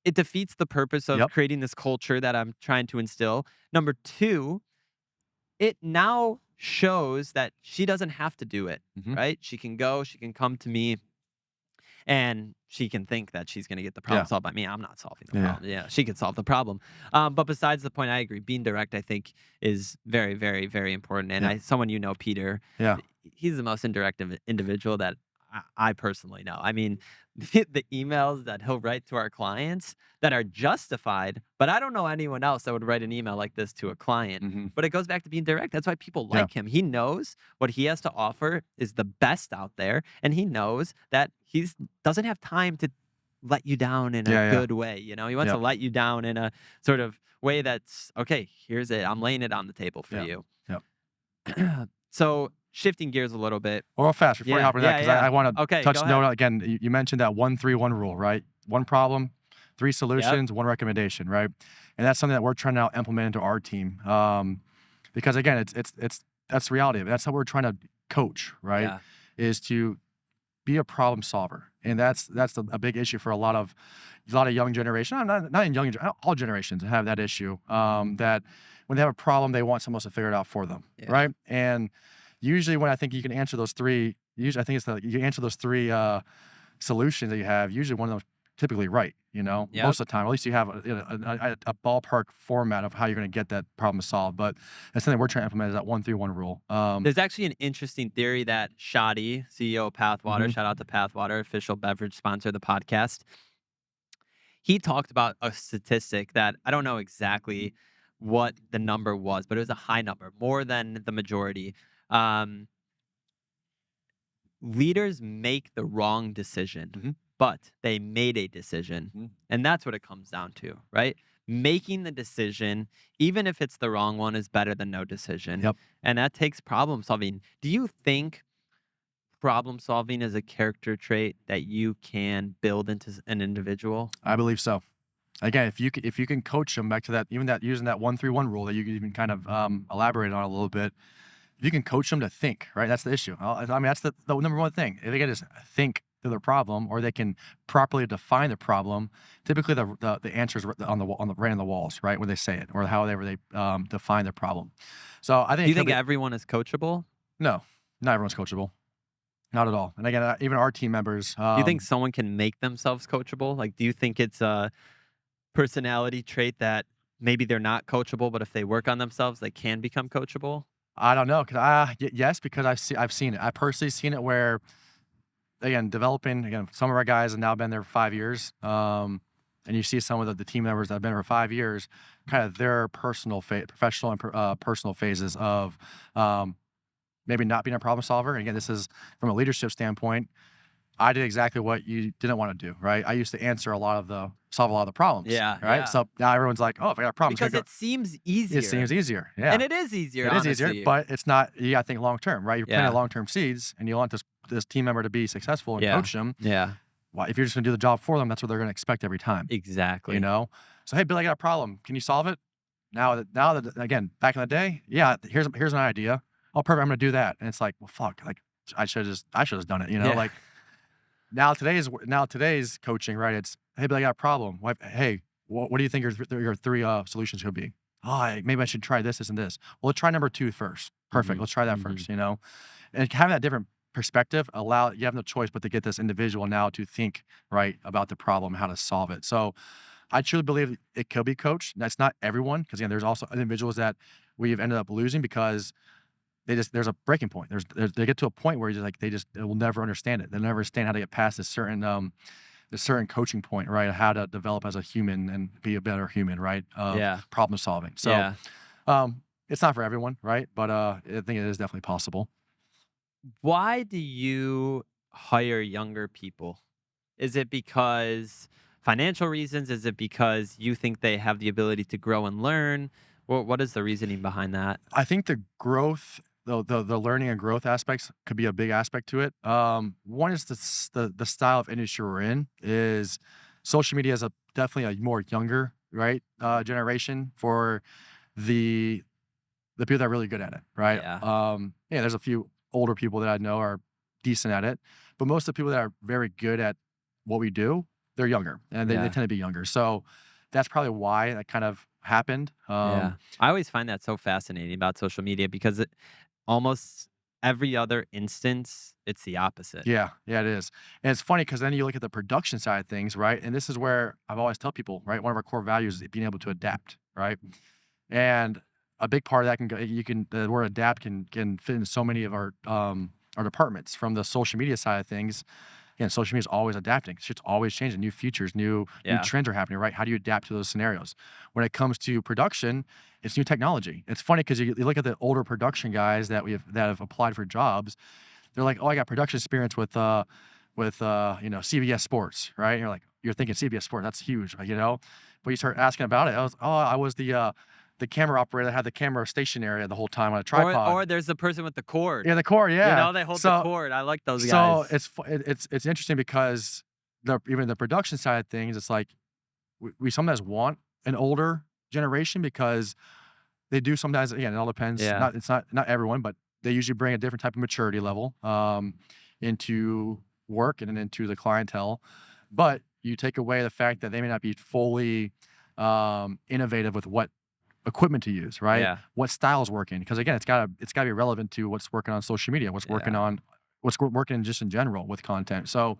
it defeats the purpose of Yep. creating this culture that I'm trying to instill. Number two, it now shows that she doesn't have to do it, Hmm. right? She can come to me, and she can think that she's going to get the problem Yeah. solved by me. I'm not solving the Yeah. problem. Yeah, she can solve the problem. But besides the point, I agree. Being direct, I think, is very, very, very important. And Yeah. someone Peter, Yeah. he's the most indirect individual that I personally know. I mean, the emails that he'll write to our clients that are justified, but I don't know anyone else that would write an email like this to a client. Hmm. But it goes back to being direct. That's why people Yeah. like him. He knows what he has to offer is the best out there, and he knows that he's doesn't have time to let you down in a Yeah. Yeah. good way. He wants to Yep. let you down in a sort of way that's okay. Here's it. I'm laying it on the table for Yeah. you. Yep. So shifting gears a little bit. Well, fast before you hop into that, because I want to Okay, touch go note ahead. again. You mentioned that 1-3-1 rule, right? One problem, three solutions, one recommendation, right? And that's something that we're trying to now implement into our team. Because again, it's that's the reality of it. That's how we're trying to coach, right? Yeah. Is to be a problem solver, and that's a big issue for a lot of young generation. Not in young, all generations have that issue. That when they have a problem, they want someone else to figure it out for them, Yeah. right? And usually, when I think you can answer those three, I think you answer those three solutions that you have. Usually, one of them typically right. Yep. Most of the time, at least you have a ballpark format of how you're going to get that problem solved. But that's something we're trying to implement is that 1-3-1 rule. There's actually an interesting theory that Shadi, CEO of Pathwater, Mhm. shout out to Pathwater, official beverage sponsor of the podcast. He talked about a statistic that I don't know exactly what the number was, but it was a high number, more than the majority. Um, Leaders make the wrong decision, Mhm. but they made a decision. Mhm. And that's what it comes down to, right? Making the decision, even if it's the wrong one, is better than no decision. Yep. And that takes problem solving. Do you think problem solving is a character trait that you can build into an individual? I believe so. Again, if you can coach them back to that, even that using that 1-3-1 rule that you can even kind of elaborate on a little bit. If you can coach them to think, right? That's the issue. I mean, that's the number one thing. If they can just think through the problem, or they can properly define the problem, typically the answers on the right on the walls, right, where they say it, or however they define the problem. So I think Do you think everyone is coachable? no, not everyone's coachable, not at all. And again, even our team members. Do you think someone can make themselves coachable? Like, do you think it's a personality trait that maybe they're not coachable, but if they work on themselves, they can become coachable? I don't know, yes, because I've seen it. I personally seen it where, again, some of our guys have now been there for 5 years, and you see some of the team members that have been there for 5 years, kind of their professional and personal phases of maybe not being a problem solver. And again, this is from a leadership standpoint. I did exactly what you didn't want to do, right? I used to solve a lot of the problems. Yeah, Right. yeah. So now everyone's like, oh, if I got a problem, Because it seems easier. it seems easier. Yeah. And it is easier, It is honestly. easier, but it's not. You got to think long term, right? You're planting Yeah. long term seeds, and you want this team member to be successful and Yeah. coach them. Yeah, Well, if you're just gonna do the job for them, that's what they're gonna expect every time. exactly. So hey, Bill, I got a problem. Can you solve it? Now that again, back in the day, yeah, here's an idea. Oh, perfect. I'm gonna do that. And it's like, well, fuck. Like I should have done it. Yeah. Like now today's coaching, right? It's hey, Bill, I got a problem. Hey, what do you think your three solutions could be? Oh, maybe I should try this, and this. Well, let's try number 2 first. Perfect. Mhm, Let's try that mhm. first. And having that different perspective you have no choice but to get this individual now to think right about the problem, how to solve it. So I truly believe it could be coached. That's not everyone, because again, there's also individuals that we've ended up losing because there's a breaking point. They get to a point where they will never understand it. They'll never understand how to get past this certain coaching point, right? How to develop as a human and be a better human, right? Yeah. Problem solving. So Yeah. it's not for everyone, right? But I think it is definitely possible. Why do you hire younger people? Is it because financial reasons? Is it because you think they have the ability to grow and learn? What is the reasoning behind that? I think the growth, the learning and growth aspects could be a big aspect to it. One is the style of industry we're in is social media is definitely a more younger, right, generation for the people that are really good at it, right? Yeah. There's a few older people that I know are decent at it, but most of the people that are very good at what we do, they're younger, and they tend to be younger. So that's probably why that kind of happened. Yeah. I always find that so fascinating about social media because almost every other instance, it's the opposite. Yeah, it is. And it's funny because then you look at the production side of things, right? And this is where I've always tell people, right? One of our core values is being able to adapt, right? And a big part of that can go, the word adapt can fit in so many of our departments, from the social media side of things. Again, social media is always adapting. Shit's always changing. New features, new trends are happening, right? How do you adapt to those scenarios? When it comes to production, it's new technology. It's funny because you look at the older production guys that have applied for jobs. They're like, oh, I got production experience with CBS Sports, right? And you're thinking CBS Sports, that's huge, but you start asking about it. I was the camera operator that had the camera stationary the whole time on a tripod. Or there's the person with the cord. Yeah, the cord. Yeah, they hold the cord. I like those guys. So it's interesting because even the production side of things, it's like we sometimes want an older generation because they do sometimes. Again, it all depends. Yeah. It's not everyone, but they usually bring a different type of maturity level into work and then into the clientele. But you take away the fact that they may not be fully innovative with what equipment to use, right? Yeah. What style is working? Because again, it's gotta be relevant to what's working on social media, what's working just in general with content. So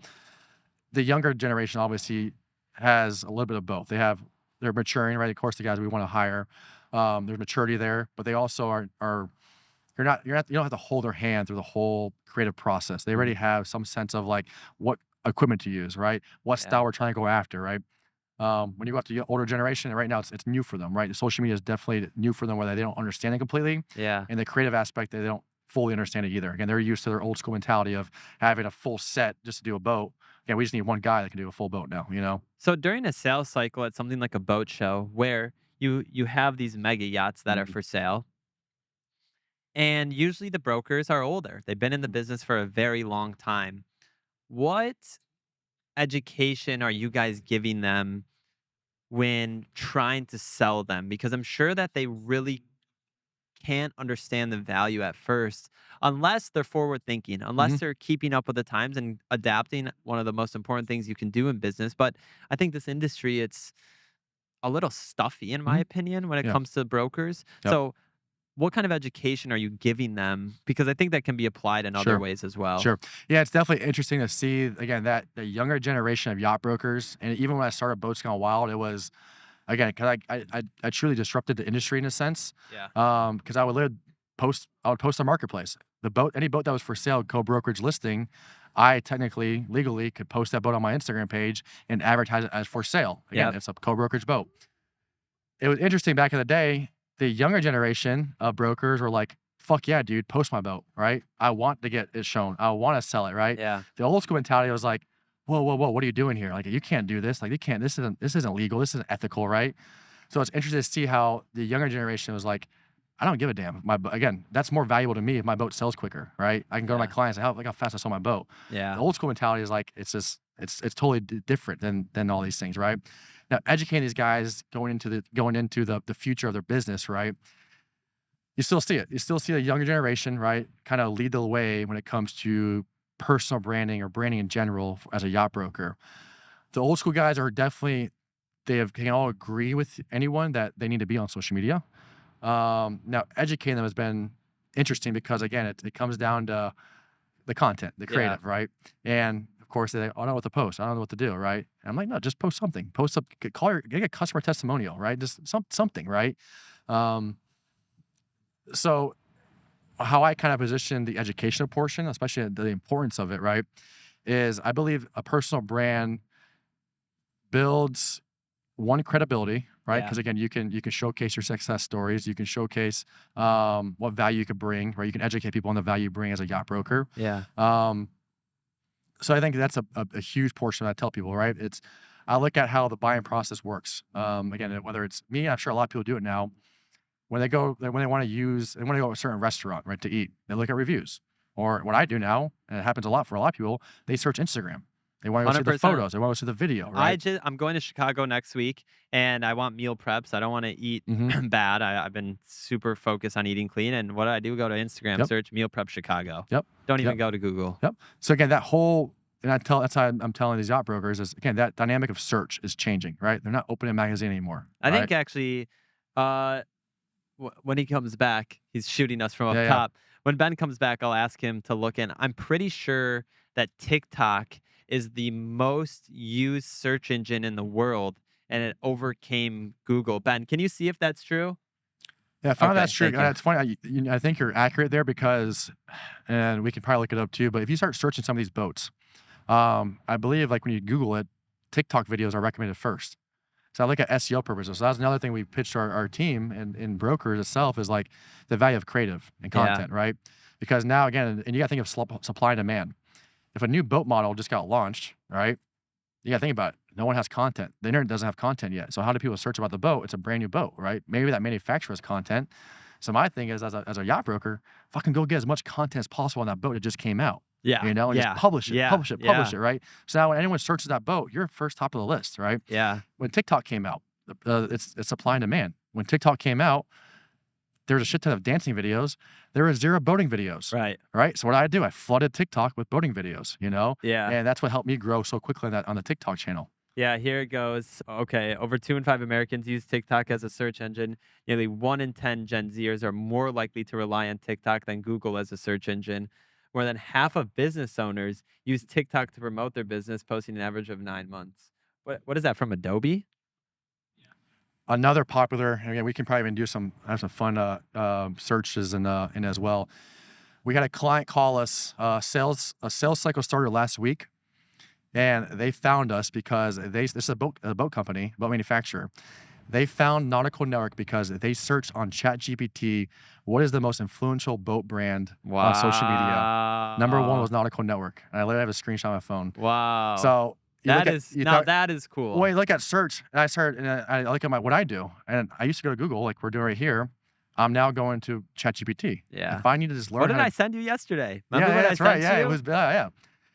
the younger generation obviously has a little bit of both. They're maturing, right? Of course, the guys we want to hire, there's maturity there, but they also are you don't have to hold their hand through the whole creative process. They already have some sense of like what equipment to use, right? What style we're trying to go after, right? When you go after the older generation, right now it's new for them, right? The social media is definitely new for them, whether they don't understand it completely. Yeah. And the creative aspect, they don't fully understand it either. Again, they're used to their old school mentality of having a full set just to do a boat. Again, we just need one guy that can do a full boat now. So during a sales cycle at something like a boat show where you have these mega yachts that are for sale, and usually the brokers are older. They've been in the business for a very long time. What education are you guys giving them when trying to sell them? Because I'm sure that they really can't understand the value at first unless they're forward thinking, unless they're keeping up with the times and adapting, one of the most important things you can do in business. But I think this industry, it's a little stuffy in my opinion when it comes to brokers. Yep. So what kind of education are you giving them? Because I think that can be applied in other ways as well. Sure. Yeah, it's definitely interesting to see, again, that the younger generation of yacht brokers, and even when I started Boats Gone Wild, it was, again, because I truly disrupted the industry in a sense. Yeah. Because I would post on Marketplace. Any boat that was for sale, co-brokerage listing, I technically, legally could post that boat on my Instagram page and advertise it as for sale. Again, it's a co-brokerage boat. It was interesting back in the day. The younger generation of brokers were like, fuck yeah, dude, post my boat, right? I want to get it shown. I want to sell it, right? Yeah. The old school mentality was like, whoa, what are you doing here? Like, you can't do this. Like, this isn't legal. This isn't ethical, right? So it's interesting to see how the younger generation was like, I don't give a damn. Again, that's more valuable to me if my boat sells quicker, right? I can go to my clients and look how fast I sell my boat. Yeah. The old school mentality is like, it's totally different than all these things, right? Now, educating these guys going into the future of their business, right? You still see it. You still see the younger generation, right, kind of lead the way when it comes to personal branding or branding in general as a yacht broker. The old school guys are definitely, can all agree with anyone that they need to be on social media. Now, educating them has been interesting because, again, it comes down to the content, the creative, right? And of course, I don't know what to post. I don't know what to do, right? And I'm like, no, just post something. Post up, get a customer testimonial, right? Just something, right? So how I kind of position the educational portion, especially the importance of it, right, is I believe a personal brand builds one credibility, right? Because again, you can showcase your success stories, you can showcase what value you could bring, right? You can educate people on the value you bring as a yacht broker. Yeah. So I think that's a huge portion that I tell people, right? I look at how the buying process works. Again, whether it's me, I'm sure a lot of people do it now. When they want to go to a certain restaurant, right, to eat, they look at reviews. Or what I do now, and it happens a lot for a lot of people, they search Instagram. They want to go see the photos. They want to see the video, right? I'm going to Chicago next week, and I want meal preps. I don't want to eat bad. I've been super focused on eating clean. And what do? Go to Instagram, search meal prep Chicago. Yep. Don't even go to Google. Yep. So again, that whole that's how I'm telling these yacht brokers is, again, that dynamic of search is changing, right? They're not opening a magazine anymore. I right? think actually, uh, when he comes back, he's shooting us from up Yeah, yeah. top. When Ben comes back, I'll ask him to look in. I'm pretty sure that TikTok is the most used search engine in the world, and it overcame Google. Ben, can you see if that's true? Yeah, I found Okay, that's true. thank you. It's funny. I think you're accurate there because, and we can probably look it up too. But if you start searching some of these boats, I believe like when you Google it, TikTok videos are recommended first. So I look at SEO purposes. So that's another thing we pitched to our team and in brokers itself is like the value of creative and Yeah. content, right? Because now again, and you got to think of supply and demand. If a new boat model just got launched, right? You got to think about it. No one has content. The internet doesn't have content yet. So how do people search about the boat? It's a brand new boat, right? Maybe that manufacturer has content. So my thing is, as a yacht broker, fucking go get as much content as possible on that boat that just came out. Yeah. And Yeah. just publish it, Yeah. publish it, publish it, right? So now when anyone searches that boat, you're first top of the list, right? Yeah. When TikTok came out, it's supply and demand. When TikTok came out, there was a shit ton of dancing videos. There were 0 boating videos. Right. Right. So what I do, I flooded TikTok with boating videos, Yeah. and that's what helped me grow so quickly on the TikTok channel. Yeah, here it goes. Okay, over 2 in 5 Americans use TikTok as a search engine. Nearly 1 in 10 Gen Zers are more likely to rely on TikTok than Google as a search engine. More than half of business owners use TikTok to promote their business, posting an average of 9 months. What is that from Adobe? Another popular, and again, we can probably even have some fun searches in as well. We had a client call us, a sales cycle started last week, and they found us because this is a boat company, boat manufacturer. They found Nautical Network because they searched on ChatGPT what is the most influential boat brand on social media. Number 1 was Nautical Network, and I literally have a screenshot on my phone. Wow. So that is cool. Well, you look at search, and I look at what I do, and I used to go to Google, like we're doing right here. I'm now going to ChatGPT. Yeah. If I need to just learn, What did I send you yesterday? Remember yeah, what that's I right. sent Yeah, you? it was. Yeah.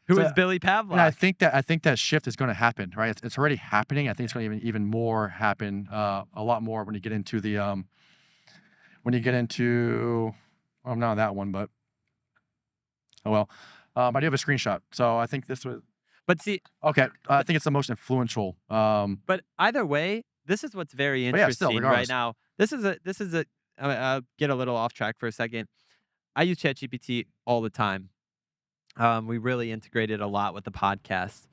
Who So- is Billy Pavlock? And I think that shift is going to happen, right? It's already happening. I think it's going to even more happen, a lot more when you get into the well, not that one, but oh well. I do have a screenshot, so I think this was But see, okay. I think it's the most influential. but either way, this is what's very But yeah, still, interesting right regardless. now. This is a. I'll get a little off track for a second. I use ChatGPT all the time. We really integrated a lot with the podcast.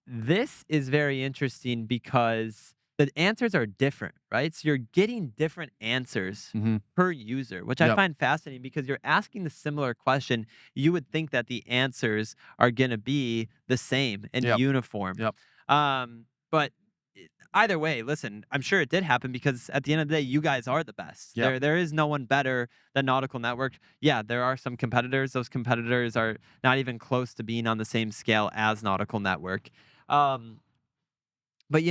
This is very interesting because the answers are different, right? So you're getting different answers Mhm. per user, which I Yep. find fascinating because you're asking the similar question. You would think that the answers are going to be the same and Yep. uniform. Yep. But either way, listen, I'm sure it did happen because at the end of the day, you guys are the best. Yep. There is no one better than Nautical Network. Yeah, there are some competitors. Those competitors are not even close to being on the same scale as Nautical Network. But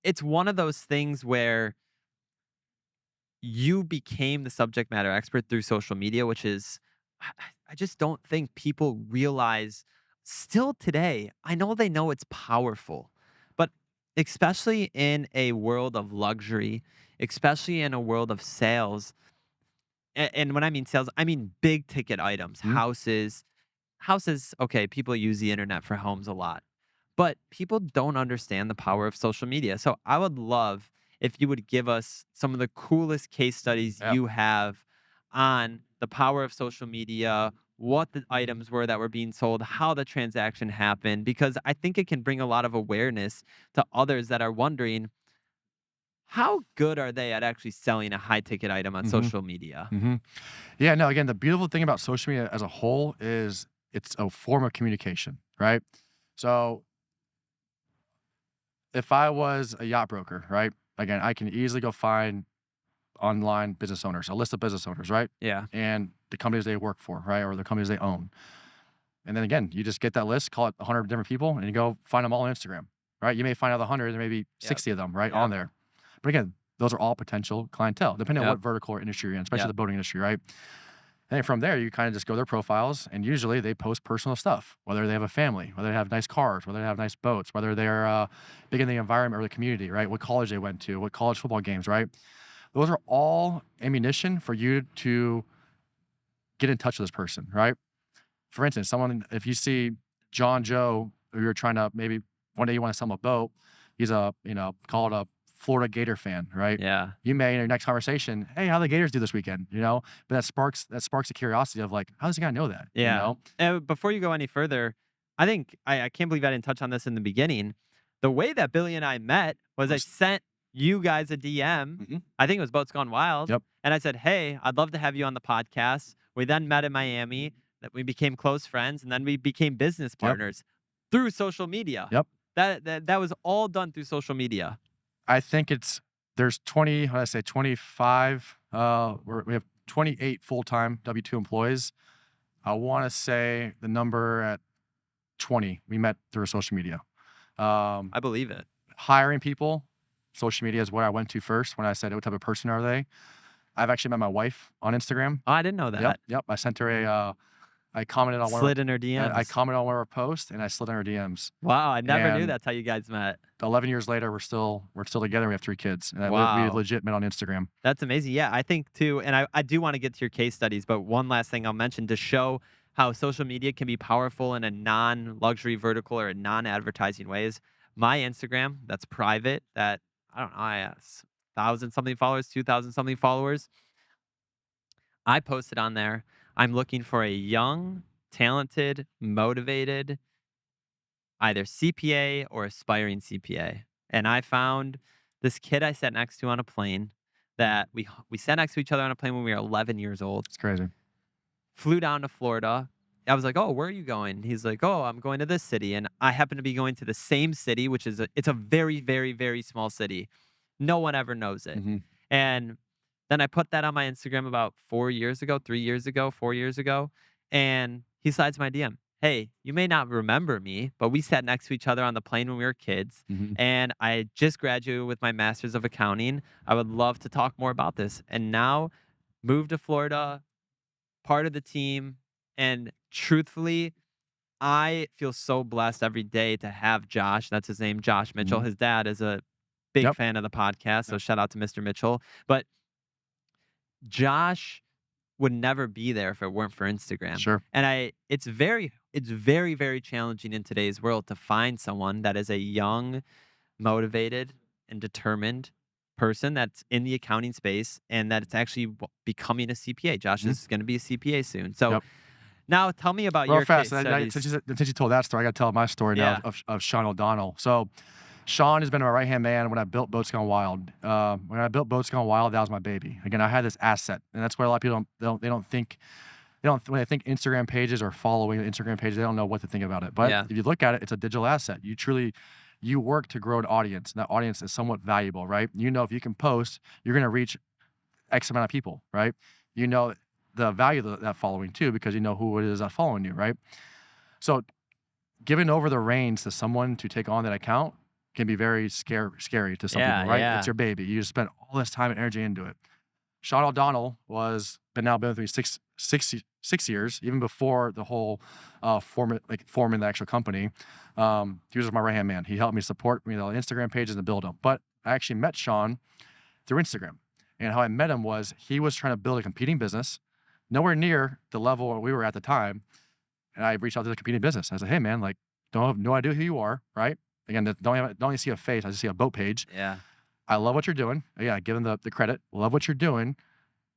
it's one of those things where you became the subject matter expert through social media, which is, I just don't think people realize still today. I know they know it's powerful, but especially in a world of luxury, especially in a world of sales, and when I mean sales, I mean big ticket items, Mhm. houses. Okay, people use the internet for homes a lot, but people don't understand the power of social media. So I would love if you would give us some of the coolest case studies Yeah. you have on the power of social media, what the items were that were being sold, how the transaction happened, because I think it can bring a lot of awareness to others that are wondering how good are they at actually selling a high ticket item on Mhm. social media? Mhm. Yeah. No. Again, the beautiful thing about social media as a whole is it's a form of communication, right? So if I was a yacht broker, right? Again, I can easily go find online business owners, a list of business owners, right? Yeah. And the companies they work for, right? Or the companies they own. And then again, you just get that list, call it 100 different people, and you go find them all on Instagram, right? You may find out 100, there may be 60 of them, right, Yep. on there. But again, those are all potential clientele, depending on Yep. what vertical or industry you're in, especially Yep. the boating industry, right? And then from there, you kind of just go their profiles, and usually they post personal stuff, whether they have a family, whether they have nice cars, whether they have nice boats, whether they're big in the environment or the community, right? What college they went to, what college football games, right? Those are all ammunition for you to get in touch with this person, right? For instance, if you see John Joe, who you're trying to maybe one day you want to sell him a boat. He's call it a Florida Gator fan, right? Yeah. You may in your next conversation, hey, how the Gators do this weekend, But that sparks a curiosity of like, how does the guy know that? Yeah. Before you go any further, I think I can't believe I didn't touch on this in the beginning. The way that Billy and I met was I sent you guys a DM. Mhm. I think it was Boats Gone Wild. Yep. And I said, hey, I'd love to have you on the podcast. We then met in Miami. That we became close friends, and then we became business partners through social media. Yep. That was all done through social media. I think there's 25. We have 28 full-time W-2 employees. I want to say the number at 20 we met through social media. I believe it. Hiring people, social media is where I went to first when I said, what type of person are they? I've actually met my wife on Instagram. Oh, I didn't know that. Yep. I sent her I commented on slid in her DMs. I commented on one of her posts and I slid in her DMs. Wow, I never knew that's how you guys met. 11 years later, we're still together. We have 3 kids. And Wow. we legit met on Instagram. That's amazing. Yeah, I think too, and I do want to get to your case studies, but one last thing I'll mention to show how social media can be powerful in a non-luxury vertical or a non-advertising ways. My Instagram, that's private, that I don't know, I have 1,000-something followers, 2,000-something followers. I posted on there, I'm looking for a young, talented, motivated, either CPA or aspiring CPA. And I found this kid I sat next to on a plane that we sat next to each other on a plane when we were 11 years old. It's crazy. Flew down to Florida. I was like, oh, where are you going? He's like, oh, I'm going to this city. And I happen to be going to the same city, which is it's a very, very, very small city. No one ever knows it. Mm-hmm. And then I put that on my Instagram about 4 years ago, 3 years ago, 4 years ago. And he slides my DM. Hey, you may not remember me, but we sat next to each other on the plane when we were kids. Mm-hmm. And I just graduated with my master's of accounting. I would love to talk more about this. And now moved to Florida, part of the team. And truthfully, I feel so blessed every day to have Josh. That's his name, Josh Mitchell. Mm-hmm. His dad is a big fan of the podcast. So shout out to Mr. Mitchell. But Josh would never be there if it weren't for Instagram. Sure. And it's very, very challenging in today's world to find someone that is a young, motivated, and determined person that's in the accounting space and that it's actually becoming a CPA. Josh is going to be a CPA soon. So now tell me about your case studies. Since you told that story, I got to tell my story now of Sean O'Donnell. So Sean has been my right-hand man when I built Boats Gone Wild. When I built Boats Gone Wild, that was my baby. Again, I had this asset, and that's why a lot of people don't think when they think Instagram pages or following Instagram pages, they don't know what to think about it. But if you look at it, it's a digital asset. You work to grow an audience, and that audience is somewhat valuable, right? If you can post, you're going to reach X amount of people, right? You know the value of that following too, because you know who it is that's following you, right? So giving over the reins to someone to take on that account can be very scary to some people, right? Yeah. It's your baby. You just spent all this time and energy into it. Sean O'Donnell been with me 6 years, even before the whole forming the actual company. He was my right-hand man. He helped me support me on Instagram pages and build them. But I actually met Sean through Instagram. And how I met him was he was trying to build a competing business, nowhere near the level we were at the time. And I reached out to the competing business. I said, hey, man, don't have no idea who you are, right? Again, don't only see a face. I just see a boat page. Yeah. I love what you're doing. Yeah, give them the credit. Love what you're doing.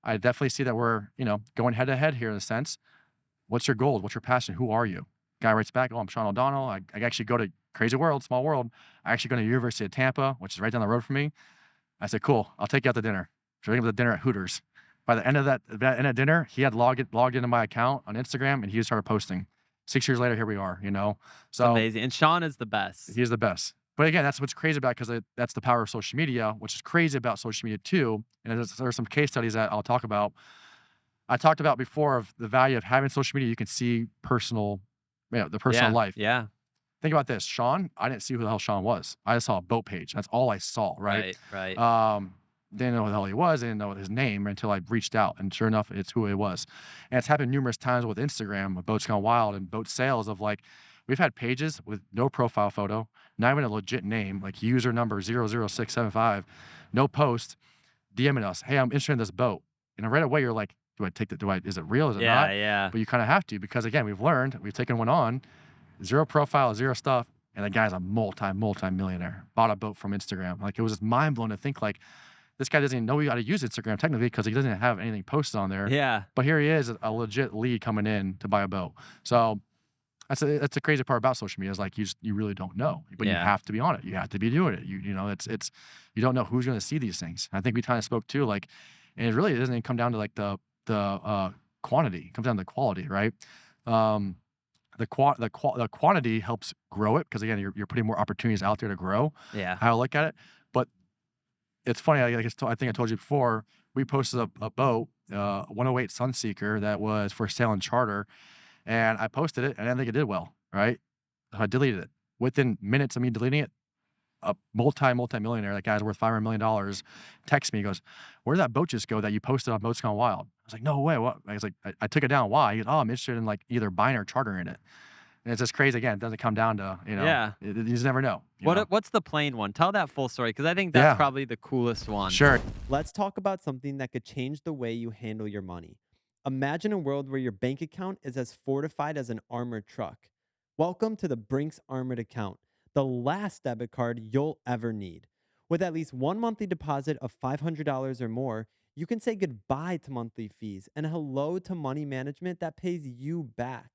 I definitely see that we're, going head to head here in a sense. What's your goal? What's your passion? Who are you? Guy writes back, oh, I'm Sean O'Donnell. I actually go to crazy world, small world. I actually go to the University of Tampa, which is right down the road from me. I said, cool, I'll take you out to dinner. So we went to dinner at Hooters. By the end of dinner, he had logged into my account on Instagram and he started posting. 6 years later, here we are, So it's amazing. And Sean is the best. He's the best. But again, that's what's crazy about because that's the power of social media, which is crazy about social media too. And there are some case studies that I'll talk about. I talked about before of the value of having social media. You can see the personal life. Yeah. Think about this. Sean, I didn't see who the hell Sean was. I just saw a boat page. That's all I saw, right? Right. Didn't know who the hell he was. Didn't know his name until I reached out. And sure enough, it's who it was. And it's happened numerous times with Instagram, with Boats Gone Wild and boat sales of we've had pages with no profile photo, not even a legit name, like user number 00675, no post, DMing us, hey, I'm interested in this boat. And right away, you're like, is it real? Is it not? Yeah. But you kind of have to because, again, we've taken one on. zero profile, zero stuff. And the guy's a multi-millionaire, bought a boat from Instagram. Like, it was just mind blowing to think like, this guy doesn't even know how to use Instagram technically because he doesn't have anything posted on there. Yeah. But here he is, a legit lead coming in to buy a boat. So that's the crazy part about social media is like you really don't know, but you have to be on it. You have to be doing it. You know, it's you don't know who's going to see these things. I think we kind of spoke too, like, and it really doesn't even come down to like the quantity. It comes down to the quality, right? The quantity helps grow it because again, you're putting more opportunities out there to grow. Yeah. How I look at it, but it's funny. I think I told you before. We posted a boat, 108 Sunseeker that was for sale and charter. And I posted it, and I didn't think it did well, right? So I deleted it. Within minutes of me deleting it, a multi-millionaire, that guy's worth $500 million, texts me, he goes, where did that boat just go that you posted on Boats Gone Wild? I was like, no way, what? I was like, I took it down, why? He goes, oh, I'm interested in like either buying or chartering it. And it's just crazy, again, it doesn't come down to, you know, you just never know. What's the plain one? Tell that full story, because I think that's probably the coolest one. Sure. Let's talk about something that could change the way you handle your money. Imagine a world where your bank account is as fortified as an armored truck. Welcome to the Brinks Armored Account, the last debit card you'll ever need. With at least one monthly deposit of $500 or more, you can say goodbye to monthly fees and hello to money management that pays you back.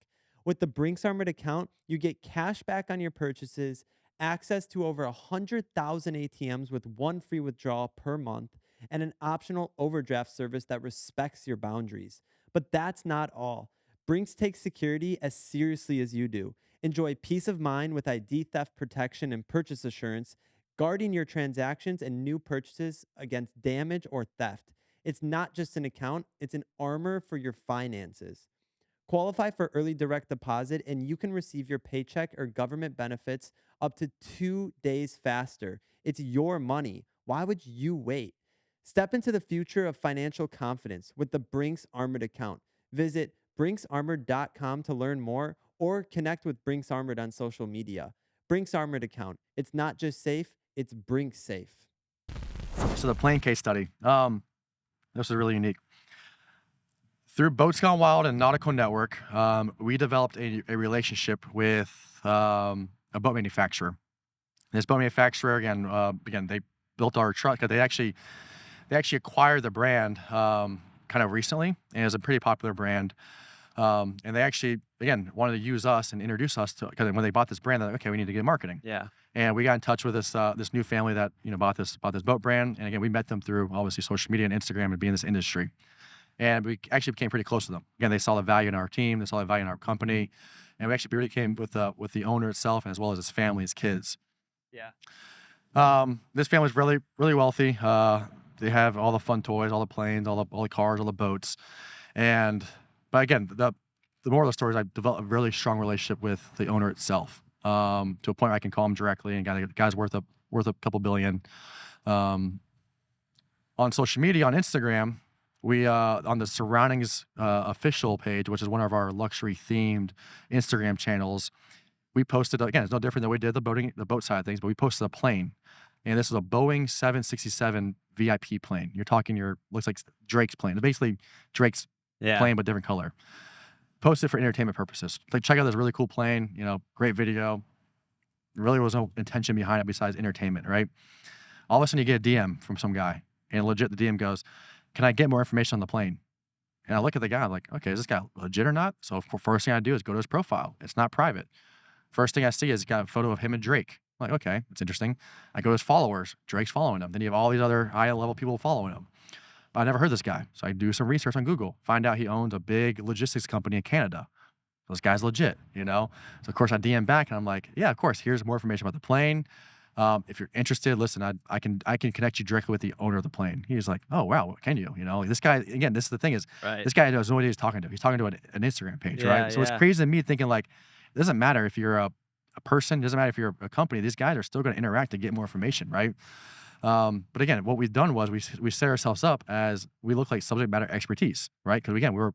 With the Brinks Armored Account, you get cash back on your purchases, access to over 100,000 ATMs with one free withdrawal per month, and an optional overdraft service that respects your boundaries. But that's not all. Brinks takes security as seriously as you do. Enjoy peace of mind with ID theft protection and purchase assurance, guarding your transactions and new purchases against damage or theft. It's not just an account, it's an armor for your finances. Qualify for early direct deposit, and you can receive your paycheck or government benefits up to 2 days faster. It's your money. Why would you wait? Step into the future of financial confidence with the Brinks Armored Account. Visit brinksarmored.com to learn more or connect with Brinks Armored on social media. Brinks Armored Account. It's not just safe, it's Brinks safe. So the plane case study, this is really unique. Through Boats Gone Wild and Nautical Network, we developed a relationship with a boat manufacturer. This boat manufacturer, again, they built our truck. They actually acquired the brand kind of recently, and it's a pretty popular brand. And they actually, again, wanted to use us and introduce us to, because when they bought this brand, they're like, okay, we need to get marketing. Yeah. And we got in touch with this new family that bought this boat brand. And again, we met them through obviously social media and Instagram and being in this industry. And we actually became pretty close to them. Again, they saw the value in our team, they saw the value in our company, and we actually really came with the owner itself, as well as his family, his kids. Yeah. This family's really, really wealthy. They have all the fun toys, all the planes, all the cars, all the boats. But again, the moral of the story is I developed a really strong relationship with the owner itself, to a point where I can call him directly, and the guy's worth a couple billion. On social media, on Instagram, we on the Surroundings official page, which is one of our luxury themed Instagram channels, we posted, again, it's no different than we did the boat side of things, but we posted a plane. And this is a Boeing 767 VIP plane. You're talking looks like Drake's plane. It's basically Drake's plane, but different color. Posted for entertainment purposes. Like, check out this really cool plane, great video. There really was no intention behind it besides entertainment, right? All of a sudden you get a DM from some guy, and legit the DM goes, can I get more information on the plane? And I look at the guy, I'm like, okay, is this guy legit or not? So first thing I do is go to his profile. It's not private. First thing I see is he's got a photo of him and Drake. I'm like, okay, that's interesting. I go to his followers. Drake's following him. Then you have all these other high-level people following him. But I never heard this guy. So I do some research on Google. Find out he owns a big logistics company in Canada. This guy's legit, So of course I DM back, and I'm like, yeah, of course, here's more information about the plane. If you're interested, listen, I can connect you directly with the owner of the plane. He's like, oh, wow, can you? This guy, again, this is the thing is, this guy has no idea who he's talking to. He's talking to an Instagram page, right? So it's crazy to me thinking like, it doesn't matter if you're a person, it doesn't matter if you're a company, these guys are still going to interact to get more information, right? But again, what we've done was we set ourselves up as we look like subject matter expertise, right? Because again, we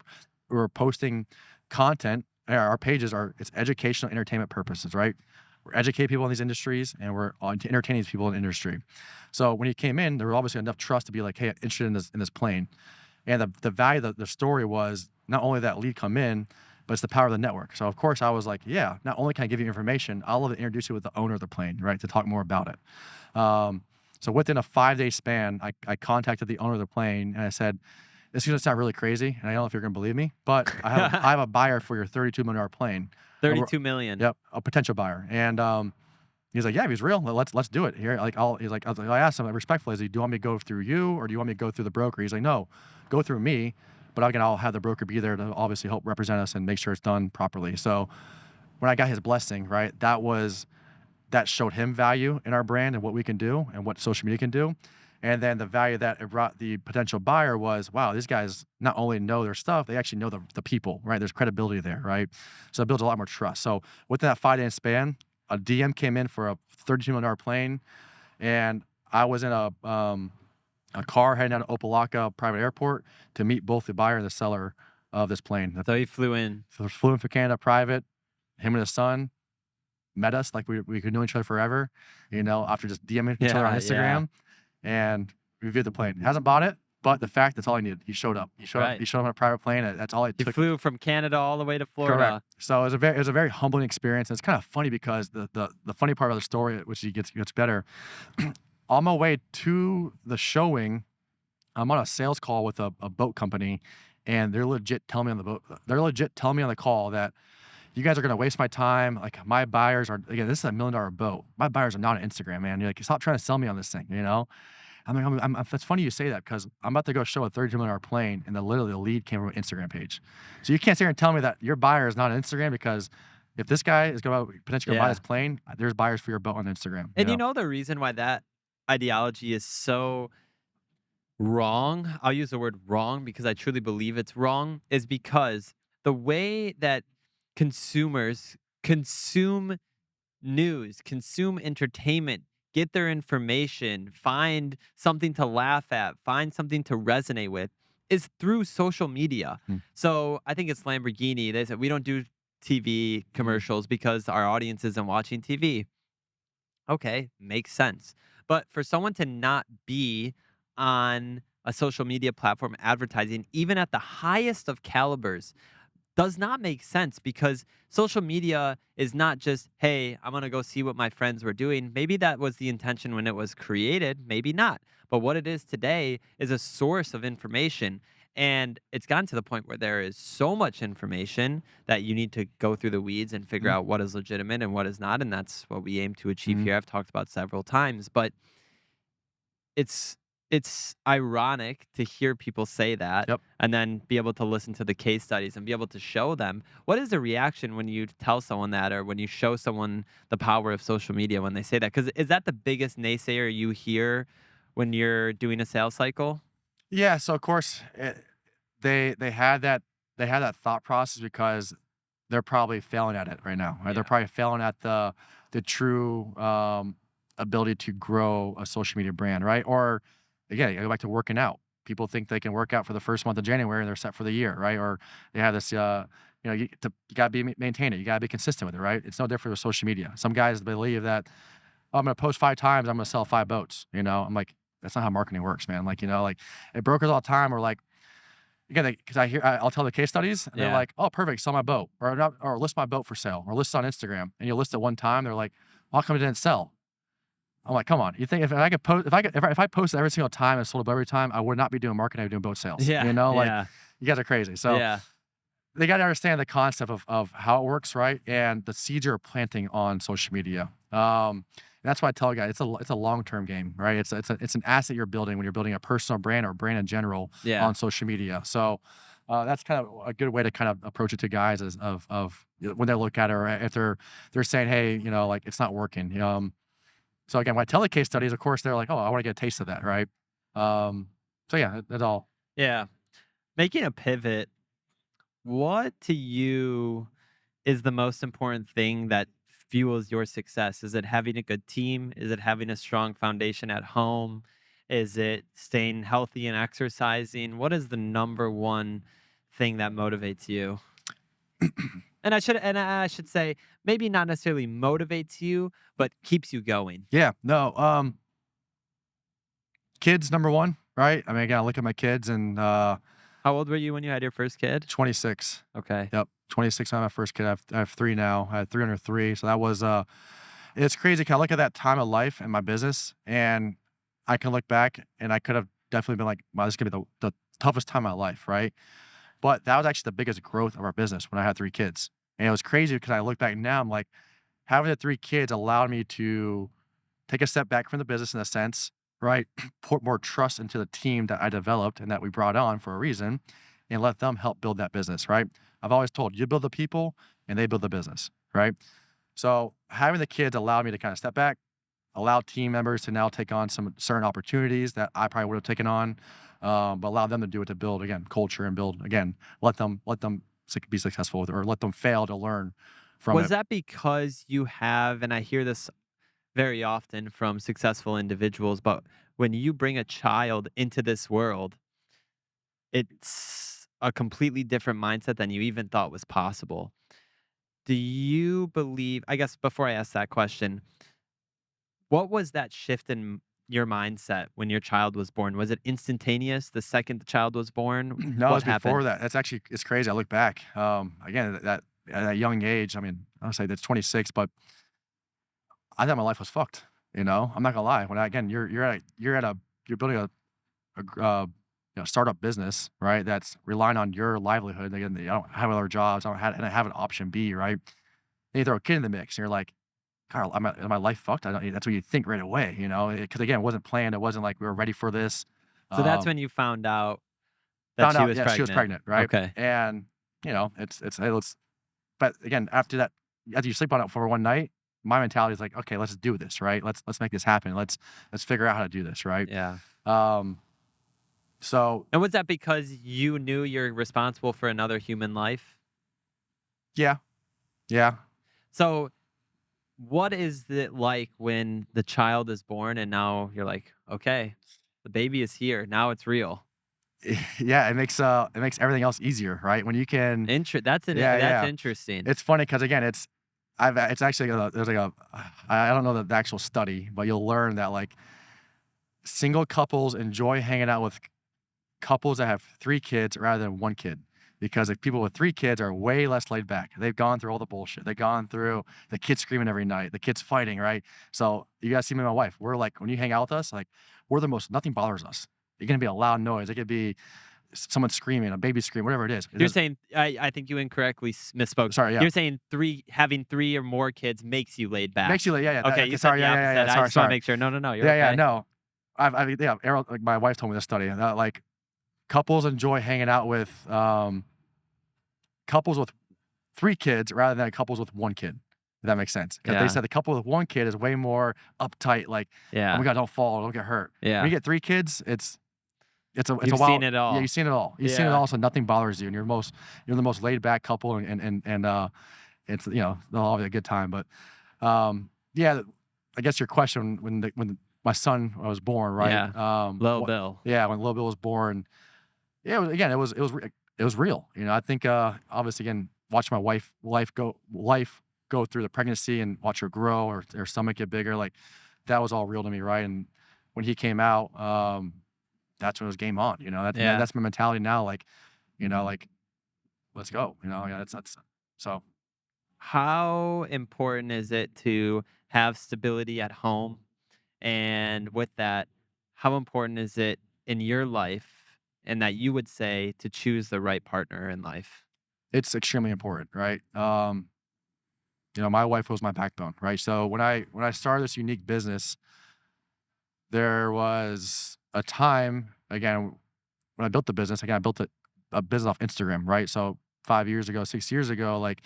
were posting content. Our pages it's educational, entertainment purposes, right? We're educating people in these industries, and we're entertaining these people in the industry. So when you came in, there was obviously enough trust to be like, hey, I'm interested in this plane. And the value of the story was not only that lead come in, but it's the power of the network. So of course I was like, yeah, not only can I give you information, I'll love to introduce you with the owner of the plane, right, to talk more about it. So within a 5-day span, I contacted the owner of the plane and I said, this is going to sound really crazy, and I don't know if you're going to believe me, but I have a buyer for your $32 million plane. 32 million. Yep, a potential buyer. And he's like, yeah, if he's real, let's do it here. I asked him respectfully, do you want me to go through you or do you want me to go through the broker? He's like, no, go through me, but again, I'll have the broker be there to obviously help represent us and make sure it's done properly. So when I got his blessing, right, that showed him value in our brand and what we can do and what social media can do. And then the value that it brought the potential buyer was, wow, these guys not only know their stuff, they actually know the people, right? There's credibility there, right? So it builds a lot more trust. So within that 5-day span, a DM came in for a $32 million plane, and I was in a car heading down to Opelika Private Airport to meet both the buyer and the seller of this plane. So he flew in. So flew in for Canada private, him and his son met us like we could know each other forever, after just DMing each other on Instagram. And we reviewed the plane. Hasn't bought it, but the fact that's all I needed. He showed up. He showed up on a private plane. That's all it took. He flew from Canada all the way to Florida. Correct. So it was a very humbling experience. And it's kind of funny because the funny part of the story, which gets better, on my way to the showing, I'm on a sales call with a boat company, and they're legit telling me on the call that you guys are going to waste my time. Like, my buyers are, again, this is a $1 million boat. My buyers are not on Instagram, man. You're like, stop trying to sell me on this thing, I'm like, it's funny you say that because I'm about to go show a $32 million plane, and literally the lead came from an Instagram page. So you can't sit here and tell me that your buyer is not on Instagram, because if this guy is going to potentially buy this plane, there's buyers for your boat on Instagram. And you know the reason why that ideology is so wrong, I'll use the word wrong because I truly believe it's wrong, is because the way that consumers consume news, consume entertainment, get their information, find something to laugh at, find something to resonate with, is through social media. So I think it's Lamborghini. They said, we don't do TV commercials because our audience isn't watching TV. Okay, makes sense. But for someone to not be on a social media platform advertising, even at the highest of calibers, does not make sense, because social media is not just, hey, I'm going to go see what my friends were doing. Maybe that was the intention when it was created, maybe not. But what it is today is a source of information. And it's gotten to the point where there is so much information that you need to go through the weeds and figure out what is legitimate and what is not. And that's what we aim to achieve here. I've talked about several times, but it's ironic to hear people say that and then be able to listen to the case studies and be able to show them. What is the reaction when you tell someone that, or when you show someone the power of social media when they say that? Because is that the biggest naysayer you hear when you're doing a sales cycle? Yeah. So of course they had that thought process because they're probably failing at it right now. Right? They're probably failing at the true ability to grow a social media brand, right? Or again, I go back to working out. People think they can work out for the first month of January and they're set for the year, right? Or they have this, you got to maintain it. You got to be consistent with it, right? It's no different with social media. Some guys believe that, I'm going to post 5 times, I'm going to sell 5 boats. I'm like, that's not how marketing works, man. Like, at brokers all the time are like, again, because I'll tell the case studies, and they're like, oh, perfect, sell my boat, or list my boat for sale, or list it on Instagram, and you list it one time, they're like, how come it didn't sell? I'm like, come on. You think if I posted every single time and sold a boat every time, I would not be doing marketing, I'd be doing boat sales. You guys are crazy. So they got to understand the concept of how it works, right? And the seeds you're planting on social media. And that's why I tell guys, it's a long-term game, right? It's an asset you're building when you're building a personal brand or brand in general on social media. So that's kind of a good way to kind of approach it to guys of when they look at it, or if they're saying, hey, like, it's not working. So again, when I tell the case studies, of course, they're like, oh, I want to get a taste of that, right? So yeah, that's all. Yeah. Making a pivot, what to you is the most important thing that fuels your success? Is it having a good team? Is it having a strong foundation at home? Is it staying healthy and exercising? What is the number one thing that motivates you? And I should say, maybe not necessarily motivates you, but keeps you going. Yeah, no, kids, number one, right? I mean, I gotta look at my kids, and how How old were you when you had your first kid? 26. Okay. Yep. 26 on my first kid. I have three now. I had three under three. So that was, it's crazy. Can I look at that time of life in my business and I can look back and I could have definitely been like, wow, this is going to be the toughest time of my life. Right. But that was actually the biggest growth of our business when I had three kids. And it was crazy because I look back now, I'm like, having the three kids allowed me to take a step back from the business in a sense, right? Put more trust into the team that I developed and that we brought on for a reason and let them help build that business, right? I've always told you build the people and they build the business, right? So having the kids allowed me to kind of step back, allow team members to now take on some certain opportunities that I probably would have taken on, but allow them to do it to build again culture and build again. Let them be successful with it, or let them fail to learn from Was it. that because you have, and I hear this very often from successful individuals, but when you bring a child into this world, it's a completely different mindset than you even thought was possible. Do you believe, I guess before I ask that question, what was that shift in your mindset when your child was born? Was it instantaneous the second the child was born? No, it What was before happened? that. That's actually it's crazy. I look back. Again, that at that young age, I mean, I'll say that's 26, but I thought my life was fucked. You know, I'm not gonna lie. When I, again, you're building startup business, right? That's relying on your livelihood. Again, I don't have other jobs. And I have an option B, right? Then you throw a kid in the mix, and you're like, Carl, am my life fucked? I don't. That's what you think right away, you know? Because again, it wasn't planned. It wasn't like we were ready for this. So that's Um, when you found out that Found she out, was yeah, she was pregnant. pregnant, right? Okay. And hey, let's. But again, after you sleep on it for one night, my mentality is like, okay, let's do this, right? Let's make this happen. Let's figure out how to do this, right? Yeah. Um, so And was that because you knew you're responsible for another human life? yeah, yeah. So what is it like when the child is born and now you're like, okay, the baby is here. Now it's real. Yeah, it makes everything else easier, right? When you can, yeah, That's yeah. interesting. It's funny because again, it's actually there's like a I don't know the actual study, but you'll learn that like single couples enjoy hanging out with couples that have three kids rather than one kid. Because like people with three kids are way less laid back. They've gone through all the bullshit. They've gone through the kids screaming every night, the kids fighting, right? So you guys see me and my wife. We're like, when you hang out with us, like we're the most, nothing bothers us. You're gonna be a loud noise. It could be someone screaming, a baby scream, whatever it is. You're saying I think you incorrectly misspoke. Sorry, yeah. You're saying having three or more kids makes you laid back. Makes you like, yeah, yeah. Okay, Okay, you said sorry, the yeah, yeah, opposite. yeah. I Sorry, just want to sorry. make sure. No, no, no. You're Yeah, yeah, okay. no. Yeah, Errol, like my wife told me this study that like couples enjoy hanging out with couples with three kids rather than couples with one kid. If that makes sense. Because they Yeah. said the couple with one kid is way more uptight, like, oh my Yeah. God, don't fall, don't get hurt. When you Yeah. get three kids, it's a You've seen wild, it yeah, all. you've seen it all. You've seen it Yeah. all, so nothing bothers you, and you're the most laid back couple, it's they'll all have a good time. But yeah, I guess your question when my son was born, right? Yeah. Low What, bill. yeah, when Little Bill was born, yeah, it was real. You know, I think obviously again, watching my life go through the pregnancy and watch her grow or her stomach get bigger, like that was all real to me, right? And when he came out, that's when it was game on. You know, Yeah. that's my mentality now. Like, like let's go. You know, yeah, that's so. How important is it to have stability at home? And with that, how important is it in your life and that you would say to choose the right partner in life? It's extremely important, right? My wife was my backbone, right? So when I started this unique business, there was a time again when I built the business. Again, I built a business off Instagram, right? So 5 years ago, 6 years ago, like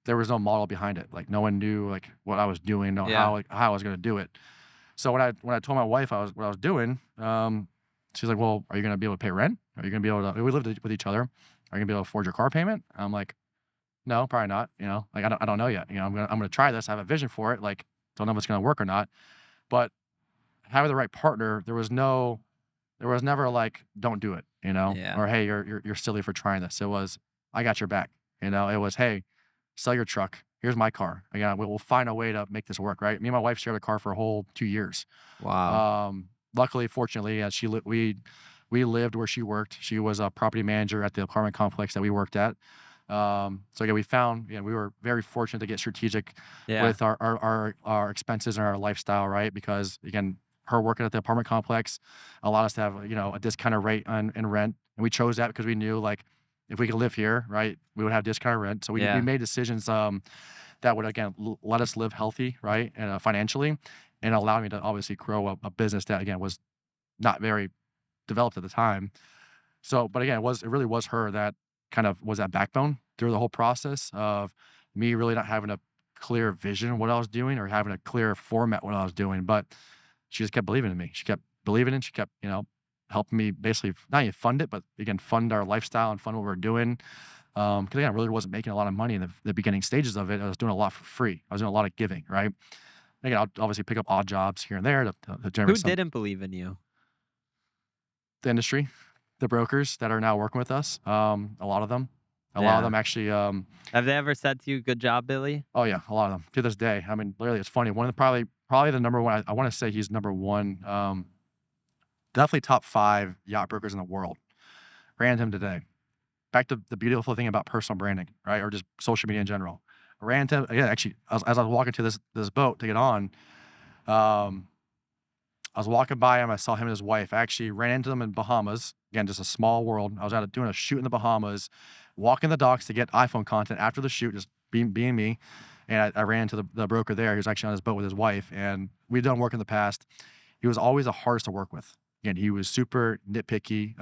there was no model behind it. Like no one knew like what I was doing, or Yeah. how I was gonna do it. So when I told my wife what I was doing, she's like, "Well, are you gonna be able to pay rent? Are you gonna be able to? We lived with each other. Are you gonna be able to afford your car payment?" I'm like, "No, probably not. You know, like I don't know yet. You know, I'm gonna try this. I have a vision for it. Like, don't know if it's gonna work or not. But having the right partner, there was never like, don't do it. You know, Yeah. or hey, you're silly for trying this. It was, I got your back. You know, it was, hey, sell your truck. Here's my car. Again, we'll find a way to make this work, right? Me and my wife shared a car for a whole 2 years. Wow. Luckily, fortunately, we We lived where she worked. She was a property manager at the apartment complex that we worked at. So again, we found, we were very fortunate to get strategic Yeah. with our expenses and our lifestyle, right? Because again, her working at the apartment complex allowed us to have, a discounted rate in rent. And we chose that because we knew like if we could live here, right, we would have discounted rent. So we Yeah. made decisions that would again let us live healthy, right, and financially, and allow me to obviously grow a business that again was not very developed at the time. So, but again, it really was her that kind of was that backbone through the whole process of me really not having a clear vision of what I was doing or having a clear format what I was doing. But she just kept believing in me. She kept believing in. She kept, helping me basically not even fund it, but again, fund our lifestyle and fund what we were doing. Because again, I really wasn't making a lot of money in the beginning stages of it. I was doing a lot for free. I was doing a lot of giving, right? Again, I'll obviously pick up odd jobs here and there to generate Who didn't believe in you? the industry, the brokers that are now working with us. A lot of them. A lot of them actually. Have they ever said to you, "Good job, Billy"? Oh yeah, a lot of them to this day. I mean, literally, it's funny. One of the probably the number one. I want to say he's number one. Definitely top 5 yacht brokers in the world. Ran him today. Back to the beautiful thing about personal branding, right, or just social media in general. Ran him again. Actually, as I was walking to this boat to get on, I was walking by him. I saw him and his wife. I actually ran into them in Bahamas. Again, just a small world. I was out doing a shoot in the Bahamas, walking the docks to get iPhone content after the shoot, just being me. And I ran into the broker there. He was actually on his boat with his wife, and we'd done work in the past. He was always the hardest to work with. Again, he was super nitpicky.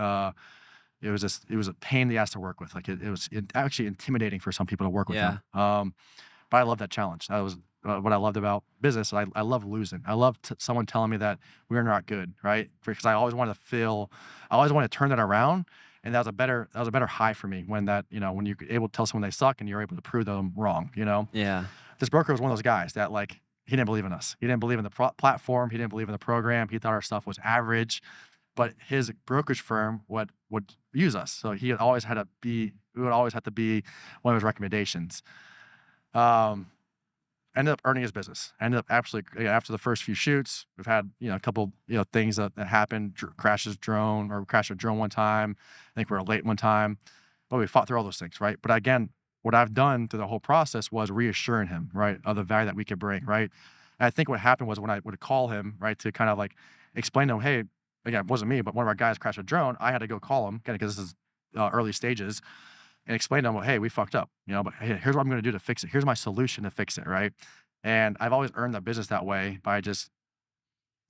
It was a pain in the ass to work with. Like it was actually intimidating for some people to work with him. But I love that challenge. That was what I loved about business. I love losing. I love someone telling me that we're not good, right? Because I always wanted to turn that around. And that was a better high for me when when you're able to tell someone they suck and you're able to prove them wrong, Yeah. This broker was one of those guys that like, he didn't believe in us. He didn't believe in the platform. He didn't believe in the program. He thought our stuff was average, but his brokerage firm would use us. So we would always have to be one of his recommendations. Ended up earning his business. Ended up absolutely, after the first few shoots, we've had, a couple, things that happened, crashed a drone one time. I think we were late one time, but we fought through all those things, right? But again, what I've done through the whole process was reassuring him, right, of the value that we could bring, right? And I think what happened was when I would call him, right, to kind of like explain to him, hey, again, it wasn't me, but one of our guys crashed a drone. I had to go call him, again, because this is early stages, and explain to him, well, hey, we fucked up, but hey, here's what I'm going to do to fix it. Here's my solution to fix it, right? And I've always earned the business that way by just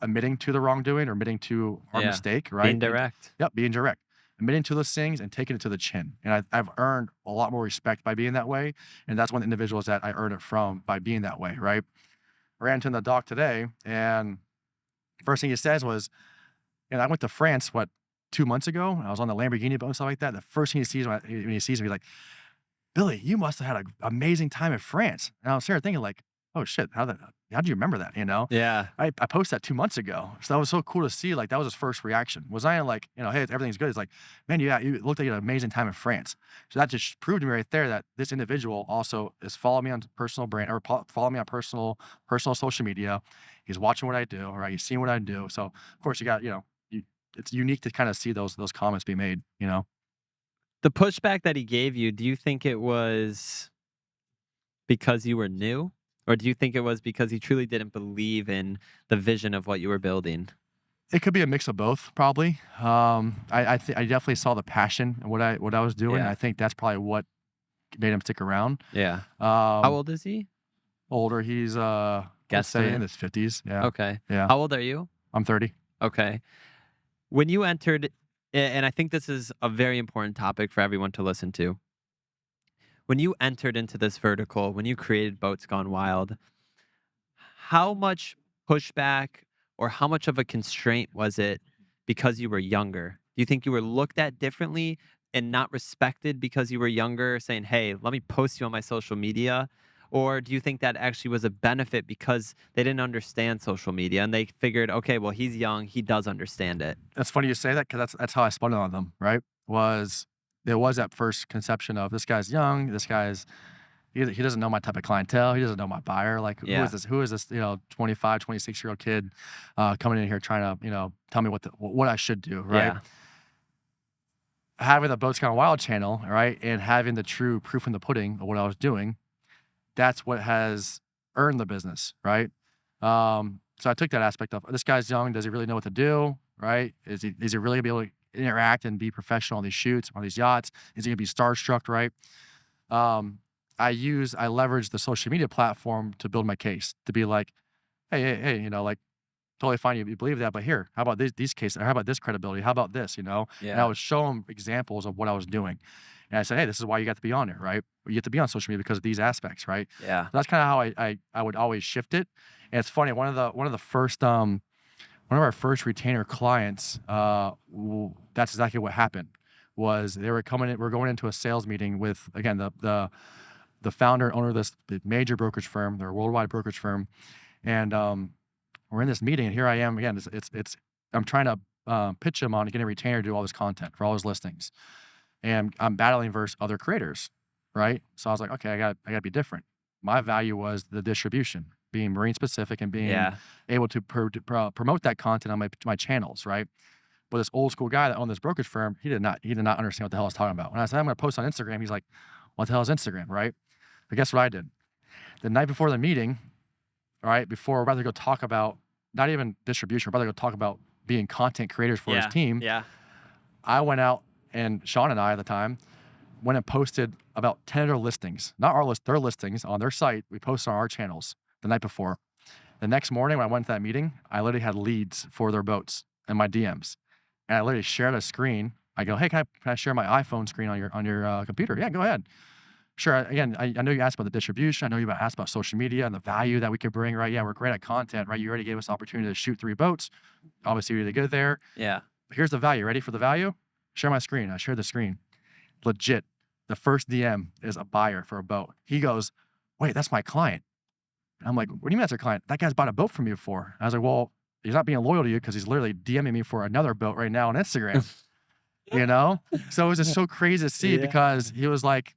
admitting to the wrongdoing or admitting to our mistake, right? Being direct. Being direct. Admitting to those things and taking it to the chin. And I've earned a lot more respect by being that way. And that's one of the individuals that I earned it from by being that way, right? I ran into the doc today, and first thing he says was, I went to France, 2 months ago? I was on the Lamborghini boat and stuff like that. The first thing he sees when he sees me, he's like, Billy, you must have had an amazing time in France. And I was here thinking like, oh shit, how did you remember that? Yeah. I posted that 2 months ago. So that was so cool to see. Like, that was his first reaction. Was I like, hey, everything's good. It's like, man, you looked like you had an amazing time in France. So that just proved to me right there that this individual also is following me on personal brand or following me on personal social media. He's watching what I do, right? He's seeing what I do. So of course you got, it's unique to kind of see those comments be made, The pushback that he gave you, do you think it was because you were new? Or do you think it was because he truly didn't believe in the vision of what you were building? It could be a mix of both, probably. I definitely saw the passion in what I was doing. Yeah. I think that's probably what made him stick around. Yeah. How old is he? Older. He's let's say in his 50s. Yeah. Okay. Yeah. How old are you? I'm 30. Okay. When you entered, and I think this is a very important topic for everyone to listen to. When you entered into this vertical, when you created Boats Gone Wild, how much pushback or how much of a constraint was it because you were younger? Do you think you were looked at differently and not respected because you were younger, saying, hey, let me post you on my social media? Or do you think that actually was a benefit because they didn't understand social media and they figured, okay, well, he's young, he does understand it? That's funny you say that because that's how I spun it on them, right? There was that first conception of this guy's young, he doesn't know my type of clientele, he doesn't know my buyer. Like, Yeah. who is this, 25, 26-year-old kid coming in here trying to, tell me what I should do, right? Yeah. having the Boats Gone Wild channel, right, and having the true proof in the pudding of what I was doing, that's what has earned the business, right? So I took that aspect of, this guy's young, does he really know what to do, right? Is he really gonna be able to interact and be professional on these shoots, on these yachts? Is he gonna be starstruck, right? I leveraged the social media platform to build my case, to be like, hey, like, totally fine, you believe that, but here, how about these cases? Or how about this credibility? How about this, And I Yeah. would show them examples of what I was doing. And I said, hey, this is why you got to be on there, right? You get to be on social media because of these aspects, right? Yeah. So that's kind of how I would always shift it. And it's funny, one of the first one of our first retainer clients, that's exactly what happened. Was they were we're going into a sales meeting with, again, the founder and owner of this major brokerage firm. They're a worldwide brokerage firm, and we're in this meeting, and here I am again. I'm trying to pitch him on getting a retainer to do all this content for all his listings, and I'm battling versus other creators, right? So I was like, okay, I got to be different. My value was the distribution, being marine specific and being able to promote that content on my channels, right? But this old school guy that owned this brokerage firm, he did not understand what the hell I was talking about. When I said I'm going to post on Instagram, he's like, what the hell is Instagram, right? But guess what I did? The night before the meeting, all right, before we're about to go talk about not even distribution, we're about to go talk about being content creators for his team. Yeah. I went out, and Sean and I at the time went and posted about 10 other listings, not our list, their listings on their site. We posted on our channels the night before. The next morning when I went to that meeting, I literally had leads for their boats in my DMs. And I literally shared a screen. I go, hey, can I share my iPhone screen on your computer? Yeah, go ahead. Sure. Again, I know you asked about the distribution. I know you asked about social media and the value that we could bring, right? Yeah, we're great at content, right? You already gave us the opportunity to shoot 3 boats. Obviously, we did good there. Yeah. But here's the value. Ready for the value? Share my screen. I shared the screen. Legit. The first DM is a buyer for a boat. He goes, wait, that's my client. And I'm like, what do you mean that's your client? That guy's bought a boat from you before. I was like, well, he's not being loyal to you because he's literally DMing me for another boat right now on Instagram. So it was just so crazy to see because he was like,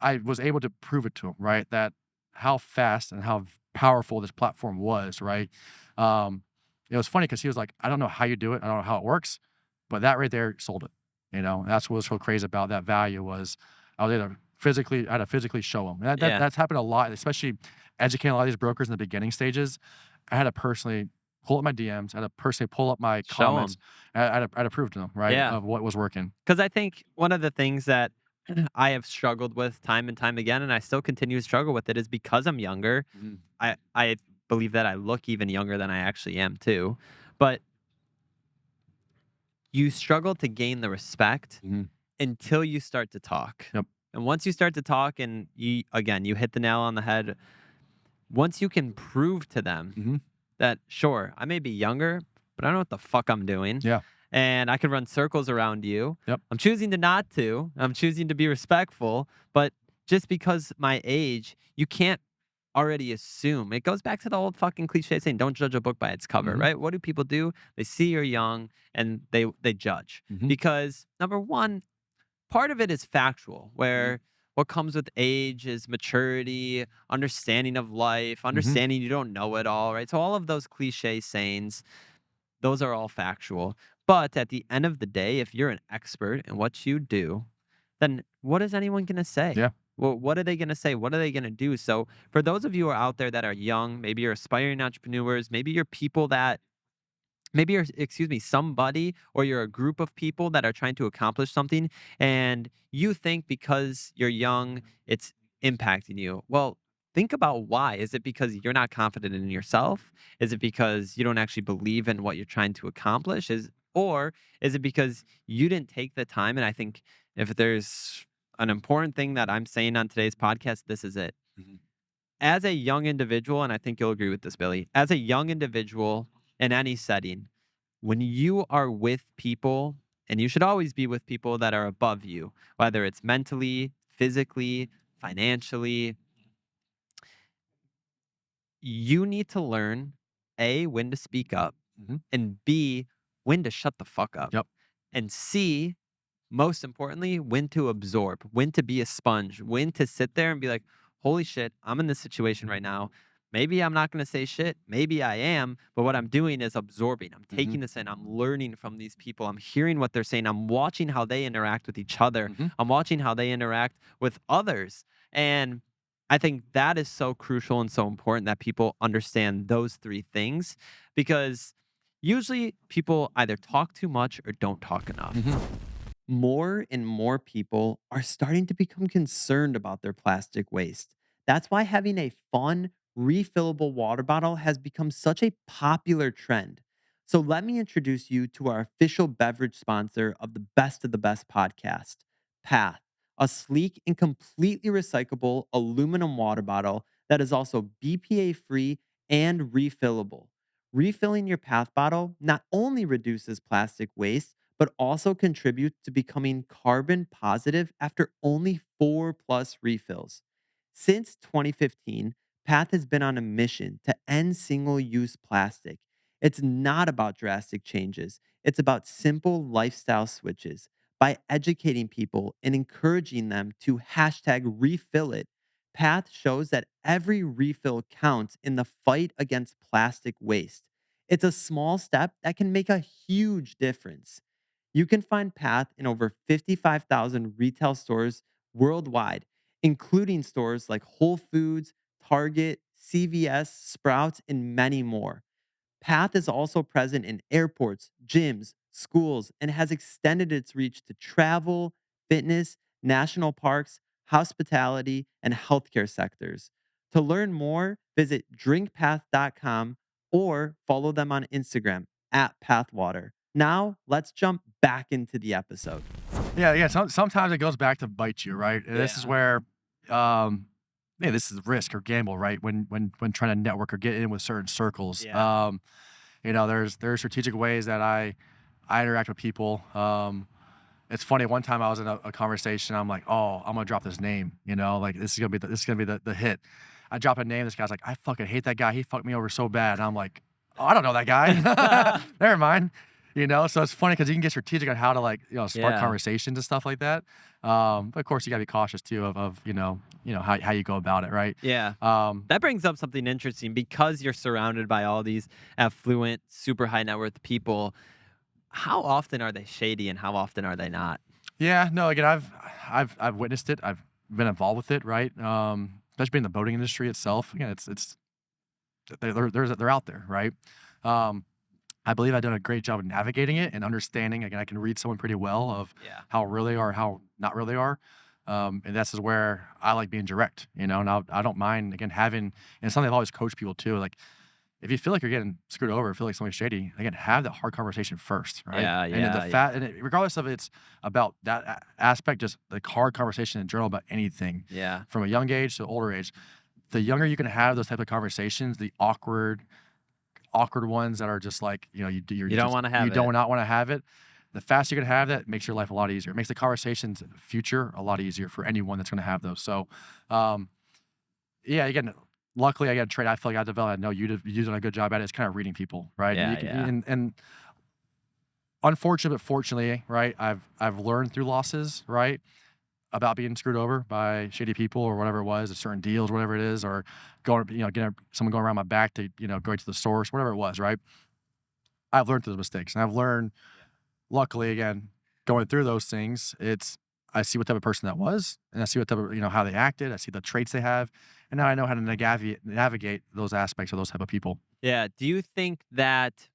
I was able to prove it to him, right? That how fast and how powerful this platform was, right? It was funny because he was like, I don't know how you do it. I don't know how it works, but that right there sold it. That's what was so crazy about that value was I had to physically show him. And that's happened a lot, especially educating a lot of these brokers in the beginning stages. I had to personally pull up my DMs. I had to personally pull up my comments. I had to prove to them, right, of what was working. Because I think one of the things that I have struggled with time and time again, and I still continue to struggle with it, is because I'm younger. I believe that I look even younger than I actually am too. But you struggle to gain the respect until you start to talk. Yep. And once you start to talk and you hit the nail on the head, once you can prove to them that, sure, I may be younger, but I don't know what the fuck I'm doing. Yeah. And I can run circles around you. Yep. I'm choosing to not to. I'm choosing to be respectful. But just because my age, you can't already assume. It goes back to the old fucking cliche saying, don't judge a book by its cover, right? What do people do? They see you're young and they judge. Because number one, part of it is factual, where what comes with age is maturity, understanding of life, understanding you don't know it all, right? So all of those cliche sayings, those are all factual. But at the end of the day, if you're an expert in what you do, then what is anyone going to say? Yeah. Well, what are they going to say? What are they going to do? So for those of you who are out there that are young, maybe you're aspiring entrepreneurs, maybe you're people that, maybe you're, somebody, or you're a group of people that are trying to accomplish something, and you think because you're young, it's impacting you. Well, think about why. Is it because you're not confident in yourself? Is it because you don't actually believe in what you're trying to accomplish? Or is it because you didn't take the time? And I think if there's an important thing that I'm saying on today's podcast, this is it. As a young individual, and I think you'll agree with this, Billy, as a young individual in any setting, when you are with people, and you should always be with people that are above you, whether it's mentally, physically, financially, you need to learn, A, when to speak up, and B, when to shut the fuck up. Yep. And C, most importantly, when to absorb, when to be a sponge, when to sit there and be like, holy shit, I'm in this situation right now. Maybe I'm not going to say shit. Maybe I am. But what I'm doing is absorbing. I'm taking this in. I'm learning from these people. I'm hearing what they're saying. I'm watching how they interact with each other. I'm watching how they interact with others. And I think that is so crucial and so important that people understand those three things, because usually people either talk too much or don't talk enough. More and more people are starting to become concerned about their plastic waste. That's why having a fun, refillable water bottle has become such a popular trend. So, let me introduce you to our official beverage sponsor of the Best podcast, Path, a sleek and completely recyclable aluminum water bottle that is also BPA free and refillable. Refilling your Path bottle not only reduces plastic waste, but also contributes to becoming carbon positive after only 4+ refills. Since 2015, Path has been on a mission to end single use plastic. It's not about drastic changes, it's about simple lifestyle switches. By educating people and encouraging them to hashtag refill it, Path shows that every refill counts in the fight against plastic waste. It's a small step that can make a huge difference. You can find Path in over 55,000 retail stores worldwide, including stores like Whole Foods, Target, CVS, Sprouts, and many more. Path is also present in airports, gyms, schools, and has extended its reach to travel, fitness, national parks, hospitality, and healthcare sectors. To learn more, visit drinkpath.com or follow them on Instagram at Pathwater. Now, let's jump back into the episode. Yeah. Sometimes it goes back to bite you, right? And this is where, this is risk or gamble, right? When trying to network or get in with certain circles. Yeah. There's strategic ways that I interact with people. It's funny. One time I was in a conversation. I'm like, oh, I'm gonna drop this name. Like this is gonna be the hit. I drop a name. This guy's like, I fucking hate that guy. He fucked me over so bad. And I'm like, oh, I don't know that guy. Never mind. So it's funny because you can get strategic on how to spark conversations and stuff like that. But of course you gotta be cautious too of how you go about it, right? Yeah. That brings up something interesting, because you're surrounded by all these affluent, super high net worth people. How often are they shady and how often are they not? Yeah, no, again, I've witnessed it. I've been involved with it, right? Especially in the boating industry itself. Again, it's they're out there, right? I believe I've done a great job of navigating it and understanding. Again, I can read someone pretty well of how real they are, how not real they are. And that's just where I like being direct, and I don't mind, again, having, and something I've always coached people too, like, if you feel like you're getting screwed over, feel like somebody's shady, again, have that hard conversation first, right? Yeah, And then regardless of it's about that aspect, just the hard conversation in general about anything, Yeah. from a young age to older age, the younger you can have those type of conversations, the awkward ones that are just like, you don't wanna have you it. do not want to have it. The faster you can have that, it makes your life a lot easier. It makes the conversations future a lot easier for anyone that's going to have those. So, again, luckily I got a trait I feel like I developed. I know you've done a good job at it. It's kind of reading people, right? Yeah. And unfortunately, but fortunately, right? I've learned through losses, right, about being screwed over by shady people or whatever it was, or certain deals, whatever it is, or getting someone going around my back to, going to the source, whatever it was, right? I've learned through those mistakes, and I've learned, luckily, again, going through those things, I see what type of person that was, and I see what type of, how they acted. I see the traits they have, and now I know how to navigate those aspects of those type of people. Yeah. Do you think that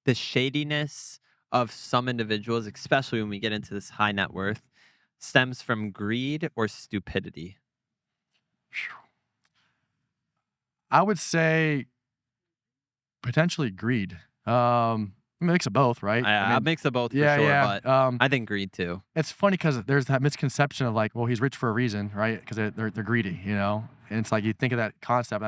the shadiness of some individuals, especially when we get into this high net worth, stems from greed or stupidity? I would say potentially greed. A mix of both, right? A mix of both for sure, but I think greed too. It's funny because there's that misconception of like, well, he's rich for a reason, right? Because they're greedy, And it's like you think of that concept.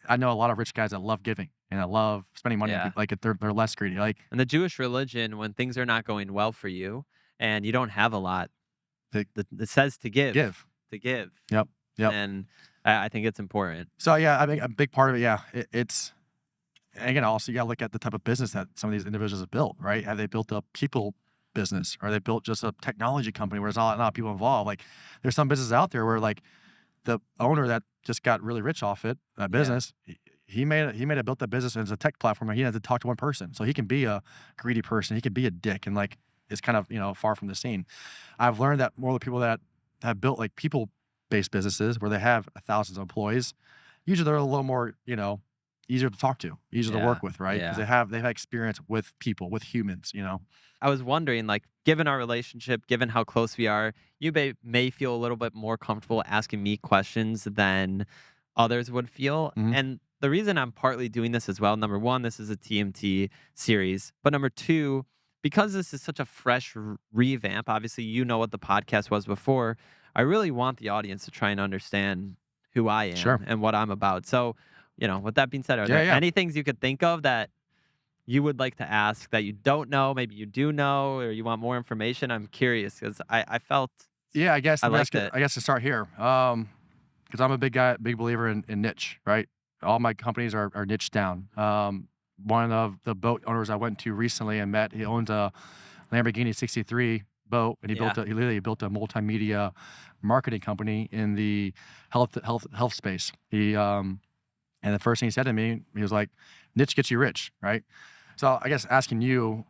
I know a lot of rich guys that love giving and that love spending money on Yeah. people. Like they're less greedy. Like In the Jewish religion, when things are not going well for you and you don't have a lot, They- it says to give. To give. Yep. And I think it's important. So yeah, I think a big part of it, it's. And again, also you gotta look at the type of business that some of these individuals have built, right? Have they built a people business, or they built just a technology company where there's not a lot of people involved? Like, there's some businesses out there where like the owner that just got really rich off that business, he built that business as a tech platform, and he had to talk to one person. So he can be a greedy person, he can be a dick, and like it's kind of far from the scene. I've learned that more of the people that have built like people-based businesses where they have thousands of employees, usually they're a little more easier to talk to, easier to work with, right? Because they've had experience with people, with humans. I was wondering, like, given our relationship, given how close we are, you may feel a little bit more comfortable asking me questions than others would feel. Mhm. And the reason I'm partly doing this as well, number one, this is a TMT series. But number two, because this is such a fresh revamp, obviously, you know what the podcast was before. I really want the audience to try and understand who I am Sure. and what I'm about. So, with that being said, are Yeah, there yeah. any things you could think of that you would like to ask that you don't know, maybe you do know, or you want more information? I'm curious because I felt Yeah, I guess I let me liked ask you, it. I guess to start here, because I'm a big believer in niche, right? All my companies are niche down. One of the boat owners I went to recently and met, he owns a Lamborghini 63 boat, and he literally built a multimedia marketing company in the health space. And the first thing he said to me, he was like, "Niche gets you rich," right? So I guess asking you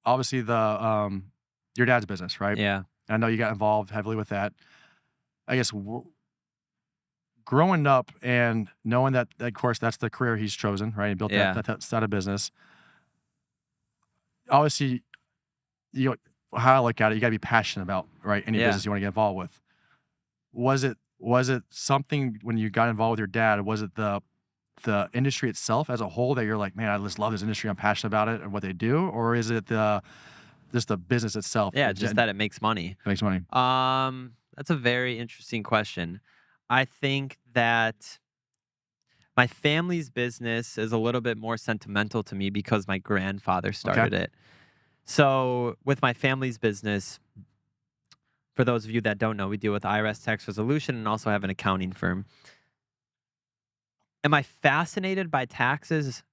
obviously your dad's business, right? Yeah. I know you got involved heavily with that. I guess growing up and knowing that, of course, that's the career he's chosen, right? He built that side of business. Obviously, how I look at it, you got to be passionate about, right, any business you want to get involved with. Was it something when you got involved with your dad? Was it the industry itself as a whole that you're like, man, I just love this industry, I'm passionate about it and what they do, or is it just the business itself? Yeah, just that it makes money. Makes money. That's a very interesting question. I think that my family's business is a little bit more sentimental to me because my grandfather started it. So with my family's business, for those of you that don't know, we deal with IRS tax resolution and also have an accounting firm. Am I fascinated by taxes?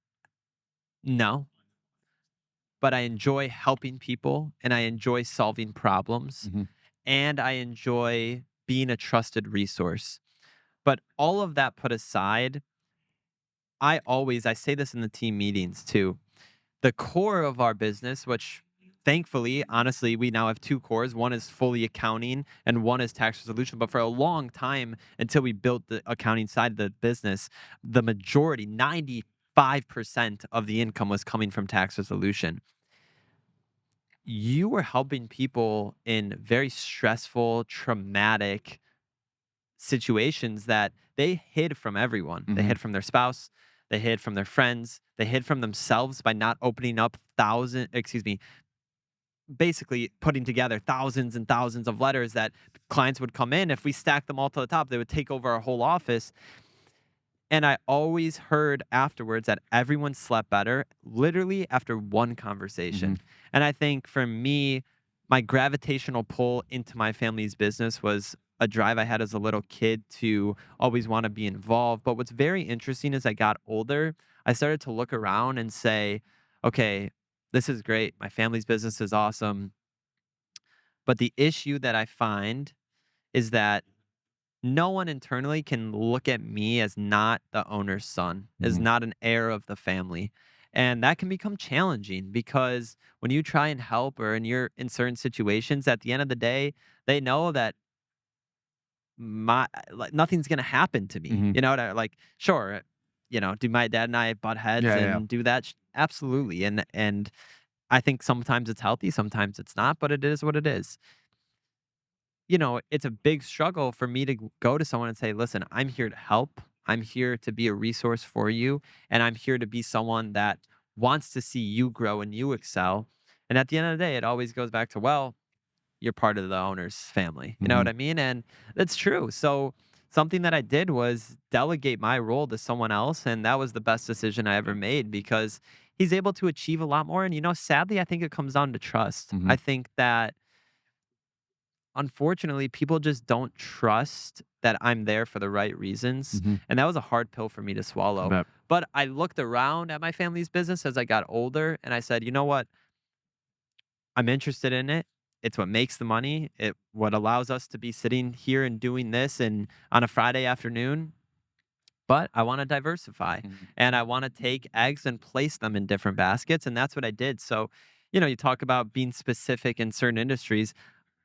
No. But I enjoy helping people and I enjoy solving problems Mhm. and I enjoy being a trusted resource. But all of that put aside, I say this in the team meetings too. The core of our business, which thankfully, honestly, we now have two cores. One is fully accounting and one is tax resolution. But for a long time, until we built the accounting side of the business, the majority, 95% of the income was coming from tax resolution. You were helping people in very stressful, traumatic situations that they hid from everyone. They hid from their spouse, they hid from their friends, they hid from themselves by not opening up basically putting together thousands and thousands of letters that clients would come in. If we stacked them all to the top, they would take over our whole office. And I always heard afterwards that everyone slept better literally after one conversation. And I think for me, my gravitational pull into my family's business was a drive I had as a little kid to always want to be involved. But what's very interesting as I got older, I started to look around and say, okay, this is great. My family's business is awesome. But the issue that I find is that no one internally can look at me as not the owner's son, as not an heir of the family. And that can become challenging because when you try and help or you're in certain situations, at the end of the day, they know that nothing's gonna happen to me. You know, like sure, do my dad and I butt heads Yeah. and do that? Absolutely. And I think sometimes it's healthy, sometimes it's not, but it is what it is. It's a big struggle for me to go to someone and say, listen, I'm here to help. I'm here to be a resource for you. And I'm here to be someone that wants to see you grow and you excel. And at the end of the day, it always goes back to, well, you're part of the owner's family. You know what I mean? And that's true. So something that I did was delegate my role to someone else. And that was the best decision I ever made because he's able to achieve a lot more. And, sadly, I think it comes down to trust. I think that unfortunately, people just don't trust that I'm there for the right reasons. And that was a hard pill for me to swallow. But I looked around at my family's business as I got older and I said, you know what? I'm interested in it. It's what makes the money. It what allows us to be sitting here and doing this and on a Friday afternoon. But I want to diversify and I want to take eggs and place them in different baskets. And that's what I did. So, you talk about being specific in certain industries.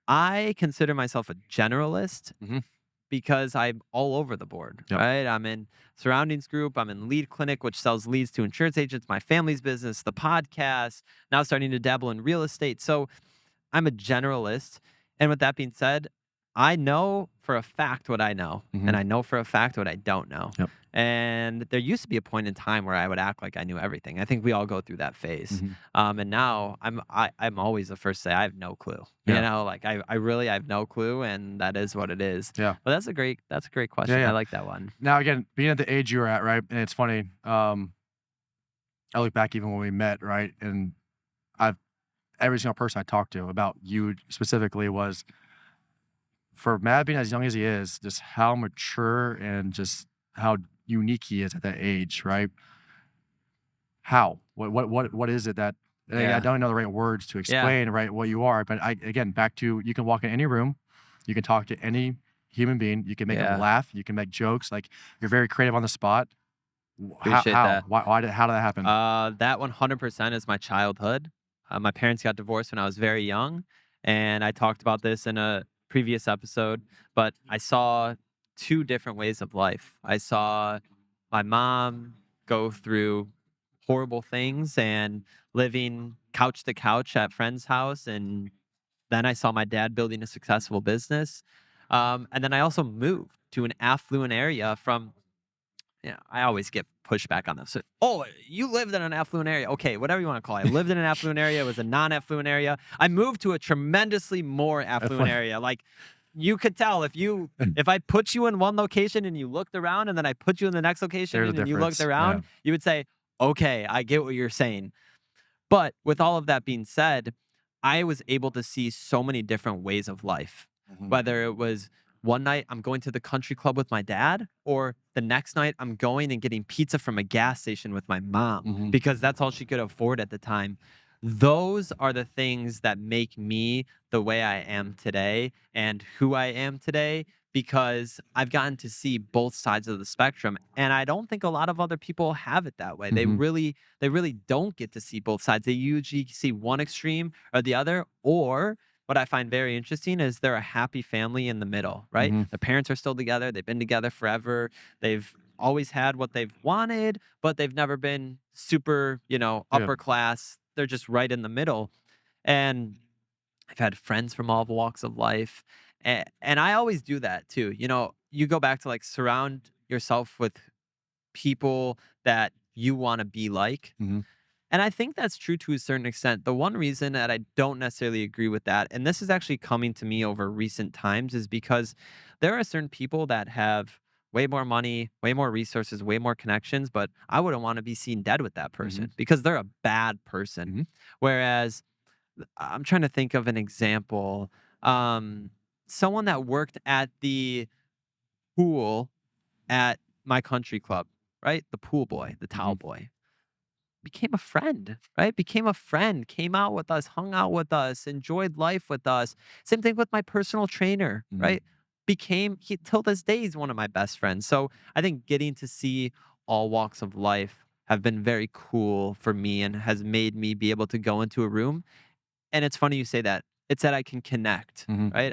I consider myself a generalist Mhm. because I'm all over the board, Yep. right? I'm in surroundings group. I'm in lead clinic, which sells leads to insurance agents, my family's business, the podcast, now starting to dabble in real estate. So I'm a generalist. And with that being said, I know for a fact what I know, and I know for a fact what I don't know. Yep. And there used to be a point in time where I would act like I knew everything. I think we all go through that phase. And now I'm always the first to say I have no clue. Yeah. Like I really have no clue, and that is what it is. Yeah. But that's a great question. Yeah. I like that one. Now, again, being at the age you were at, right? And it's funny. I look back even when we met, right? And every single person I talked to about you specifically was, for Matt being as young as he is, just how mature and just how unique he is at that age, right? How? What is it that I don't know the right words to explain, right, what you are, but again, back to, you can walk in any room, you can talk to any human being, you can make them laugh, you can make jokes, like, you're very creative on the spot. Appreciate How? that. How did that happen? That 100% is my childhood. My parents got divorced when I was very young, and I talked about this in a previous episode, but I saw two different ways of life. I saw my mom go through horrible things and living couch to couch at friend's house, and then I saw my dad building a successful business. And then I also moved to an affluent area from, I always get pushback on this. So, oh, you lived in an affluent area. Okay, whatever you want to call it. I lived in an affluent area. It was a non-affluent area. I moved to a tremendously more affluent area. Like, you could tell if I put you in one location and you looked around, and then I put you in the next location There's a and you looked difference. around, you would say, okay, I get what you're saying. But with all of that being said, I was able to see so many different ways of life, whether it was one night I'm going to the country club with my dad, or the next night I'm going and getting pizza from a gas station with my mom because that's all she could afford at the time. Those are the things that make me the way I am today and who I am today, because I've gotten to see both sides of the spectrum. And I don't think a lot of other people have it that way. They really don't get to see both sides. They usually see one extreme or the other, or what I find very interesting is they're a happy family in the middle, right? The parents are still together. They've been together forever. They've always had what they've wanted, but they've never been super, upper class. They're just right in the middle. And I've had friends from all walks of life. And I always do that too. You go back to, like, surround yourself with people that you want to be like. And I think that's true to a certain extent. The one reason that I don't necessarily agree with that, and this is actually coming to me over recent times, is because there are certain people that have way more money, way more resources, way more connections, but I wouldn't want to be seen dead with that person because they're a bad person. Whereas I'm trying to think of an example. Someone that worked at the pool at my country club, right? The pool boy, the towel boy, became a friend, right? Became a friend, came out with us, hung out with us, enjoyed life with us. Same thing with my personal trainer, right? Till this day, he's one of my best friends. So I think getting to see all walks of life have been very cool for me and has made me be able to go into a room. And it's funny you say that. It's that I can connect, right?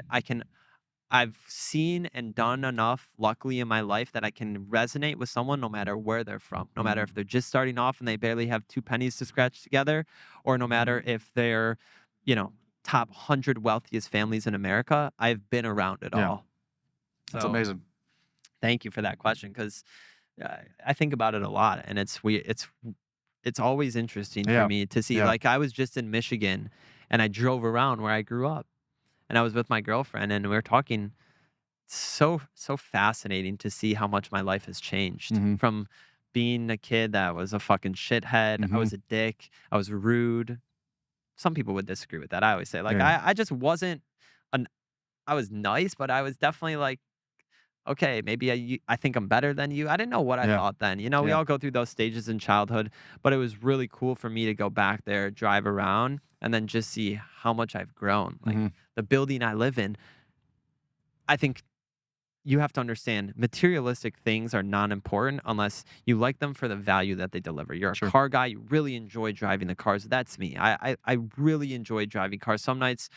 I've seen and done enough, luckily, in my life that I can resonate with someone no matter where they're from, no matter if they're just starting off and they barely have 2 pennies to scratch together, or no matter if they're, top 100 wealthiest families in America. I've been around it all. That's So, amazing. Thank you for that question, because I think about it a lot, and it's always interesting for me to see. Like, I was just in Michigan, and I drove around where I grew up. And I was with my girlfriend, and we were talking. So fascinating to see how much my life has changed from being a kid that was a fucking shithead. I was a dick. I was rude. Some people would disagree with that. I always say, like, I just wasn't I was nice, but I was definitely, like, okay, maybe I think I'm better than you. I didn't know what I Yeah. thought then. You know, we Yeah. all go through those stages in childhood, but it was really cool for me to go back there, drive around, and then just see how much I've grown. Like Mhm. the building I live in, I think you have to understand materialistic things are non important unless you like them for the value that they deliver. You're a Sure. car guy, you really enjoy driving the cars. That's me. I really enjoy driving cars. Some nights,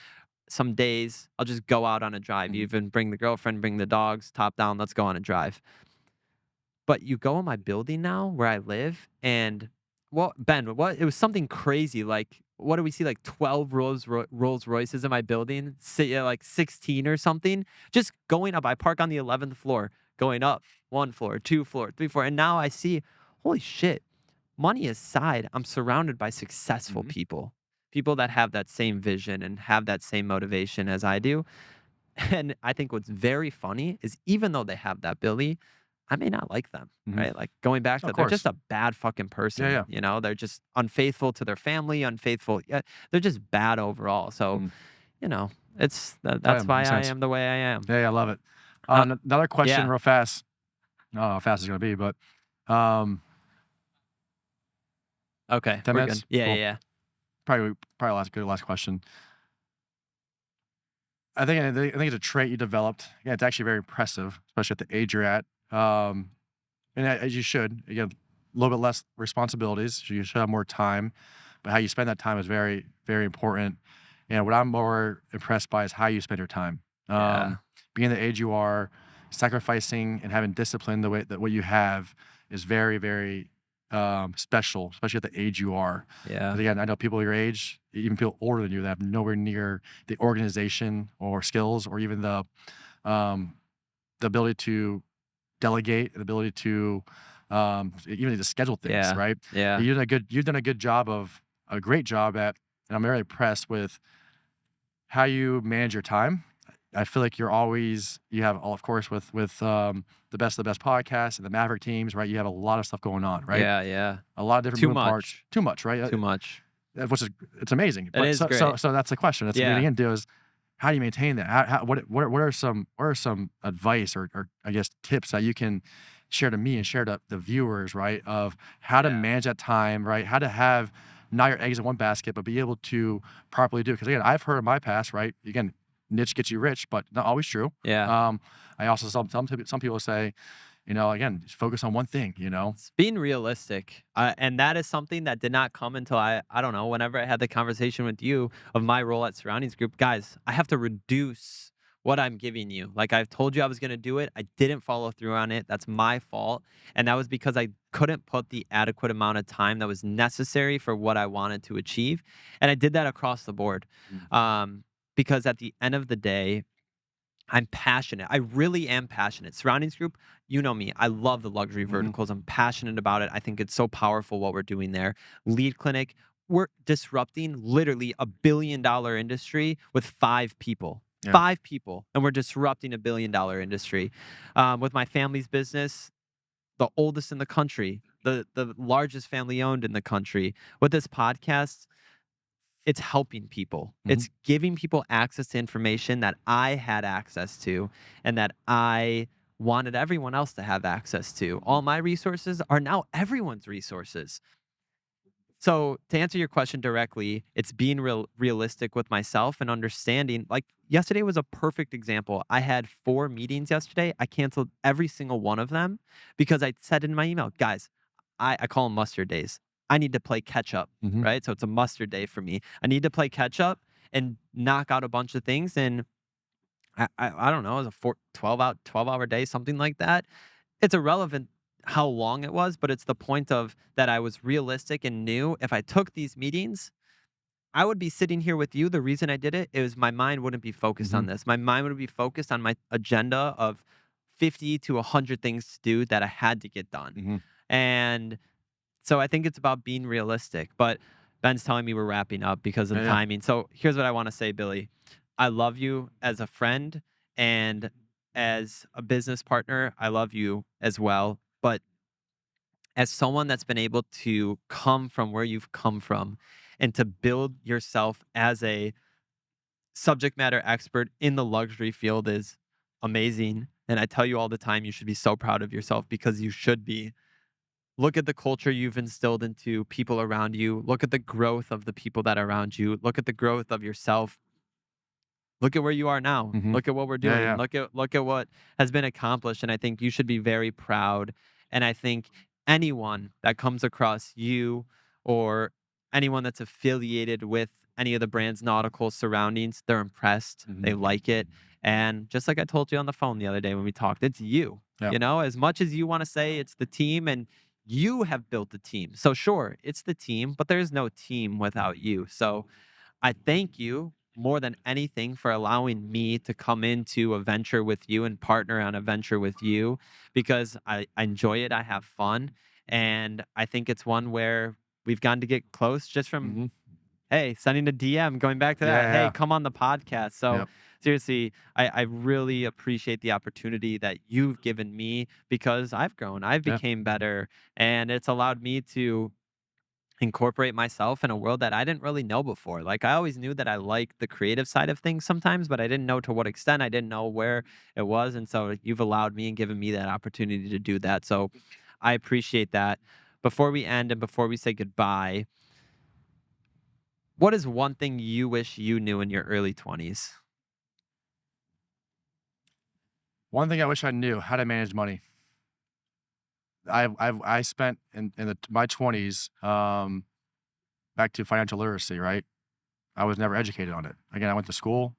some days, I'll just go out on a drive. Mhm. Even bring the girlfriend, bring the dogs, top down, let's go on a drive. But you go in my building now where I live, and well, Ben, what it was something crazy. Like, what do we see? Like 12 Rolls Royces in my building, like 16 or something. Just going up. I park on the 11th floor, going up one floor, two floor, three floor, and now I see, holy shit. Money aside, I'm surrounded by successful Mhm. people, people that have that same vision and have that same motivation as I do. And I think what's very funny is even though they have that Billy, I may not like them, Mhm. right? Like going back Of to they're just course. a bad fucking Yeah, person, yeah. you know? They're just unfaithful to their family, unfaithful. Yeah, they're just bad overall. So, Mhm. you know, Yeah, that's why makes I sense. am the way I am. Yeah, yeah, I love it. Uh, Another question yeah. real fast. I don't know how fast it's gonna be, but, um, Okay, 10 we're good. minutes? Yeah, yeah, Cool. yeah. Probably last question. I think it's a trait you developed. Yeah, it's actually very impressive, especially at the age you're at. And as you should, again, a little bit less responsibilities, so you should have more time, but how you spend that time is very, very important. And what I'm more impressed by is how you spend your time. Yeah. Being the age you are, sacrificing and having discipline the way that what you have is very, very special, especially at the age you are. Yeah. Because again, I know people your age, even people older than you, that have nowhere near the organization or skills or even um, the ability to delegate, the ability to even to schedule things, Yeah. right? Yeah. You've done a great job at, and I'm very impressed with how you manage your time. I feel like you have all, of course, with the best podcast and the Maverick teams, right? You have a lot of stuff going on, right? Yeah. Yeah. A lot of different Too moving parts. much. Too much, right? Too much. Which is it's amazing. It But is great. so that's the question. That's getting Yeah. into is how do you maintain that? What are some advice or I guess tips that you can share to me and share to the viewers, right? Of how to Yeah. manage that time, right? How to have not your eggs in one basket, but be able to properly do it. Because again, I've heard in my past, right? Again, niche gets you rich, but not always true. Yeah. I also some people say, again, just focus on one thing, It's being realistic. And that is something that did not come until I don't know, whenever I had the conversation with you of my role at Surroundings Group. Guys, I have to reduce what I'm giving you. Like I've told you I was going to do it. I didn't follow through on it. That's my fault. And that was because I couldn't put the adequate amount of time that was necessary for what I wanted to achieve. And I did that across the board. Mm. Because at the end of the day, I'm passionate. I really am passionate. Surroundings Group, you know me. I love the luxury Mhm. verticals. I'm passionate about it. I think it's so powerful what we're doing there. Lead Clinic, we're disrupting literally $1 billion industry with 5 people. Yeah. 5 people, and we're disrupting $1 billion industry. With my family's business, the oldest in the country, the largest family owned in the country. With this podcast, it's helping people. Mhm. It's giving people access to information that I had access to and that I wanted everyone else to have access to. All my resources are now everyone's resources. So, to answer your question directly, it's being realistic with myself and understanding. Like yesterday was a perfect example. I had 4 meetings yesterday. I canceled every single one of them because I said in my email, guys, I call them mustard days. I need to play catch up, Mhm. right? So it's a mustard day for me. I need to play catch up and knock out a bunch of things. And I don't know, it was a 12-hour day, something like that. It's irrelevant how long it was, but it's the point of that I was realistic and knew if I took these meetings, I would be sitting here with you. The reason I did it is my mind wouldn't be focused on Mhm. this. My mind would be focused on my agenda of 50 to 100 things to do that I had to get done. Mhm. And so I think it's about being realistic. But Ben's telling me we're wrapping up because of Yeah, yeah. timing. So here's what I want to say, Billy. I love you as a friend and as a business partner. I love you as well. But as someone that's been able to come from where you've come from and to build yourself as a subject matter expert in the luxury field is amazing. And I tell you all the time, you should be so proud of yourself because you should be. Look at the culture you've instilled into people around you. Look at the growth of the people that are around you. Look at the growth of yourself. Look at where you are now. Hmm. Look at what we're Yeah, doing. yeah, Look at what has been accomplished. And I think you should be very proud. And I think anyone that comes across you or anyone that's affiliated with any of the brand's nautical surroundings, they're impressed. hmm, They like it. And just like I told you on the phone the other day when we talked, it's you. yeah, As much as you want to say it's the team and you have built the team. So sure, it's the team, but there's no team without you. So I thank you more than anything for allowing me to come into a venture with you and partner on a venture with you because I enjoy it. I have fun. And I think it's one where we've gotten to get close just from, hmm, hey, sending a DM, going back to yeah, that, hey, yeah, come on the podcast. So yep, seriously, I really appreciate the opportunity that you've given me because I've grown, I've yeah, became better, and it's allowed me to incorporate myself in a world that I didn't really know before. Like I always knew that I liked the creative side of things sometimes, but I didn't know to what extent. I didn't know where it was. And so you've allowed me and given me that opportunity to do that. So I appreciate that. Before we end and before we say goodbye, what is one thing you wish you knew in your early 20s? One thing I wish I knew: how to manage money. I spent in my 20s, back to financial literacy, right? I was never educated on it. Again, I went to school,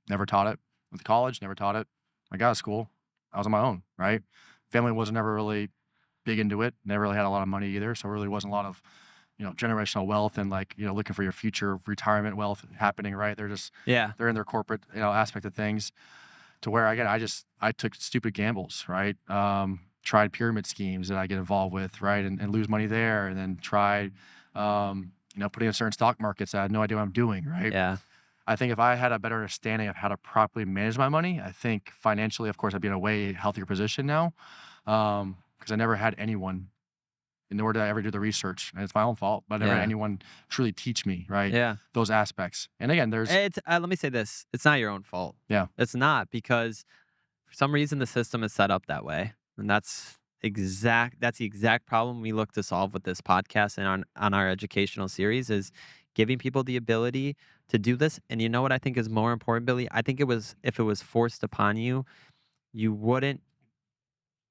never taught it. Went to college, never taught it. I got out of school, I was on my own, right? Family was never really big into it. Never really had a lot of money either, so really wasn't a lot of, generational wealth and like, looking for your future retirement wealth happening, right? Yeah. They're in their corporate, aspect of things to where again, I took stupid gambles, right? Tried pyramid schemes that I get involved with, right? And lose money there, and then tried, putting in certain stock markets that I had no idea what I'm doing, right? Yeah. I think if I had a better understanding of how to properly manage my money, I think financially, of course, I'd be in a way healthier position now. Because I never had anyone, and nor did I ever do the research. And it's my own fault, but I never had Yeah. anyone truly teach me, right? Yeah. Those aspects. And again, there's, It's let me say this. It's not your own fault. yeah, It's not because for some reason the system is set up that way. And that's the exact problem we look to solve with this podcast and on our educational series is giving people the ability to do this. And you know what I think is more important, Billy? I think if it was forced upon you, you wouldn't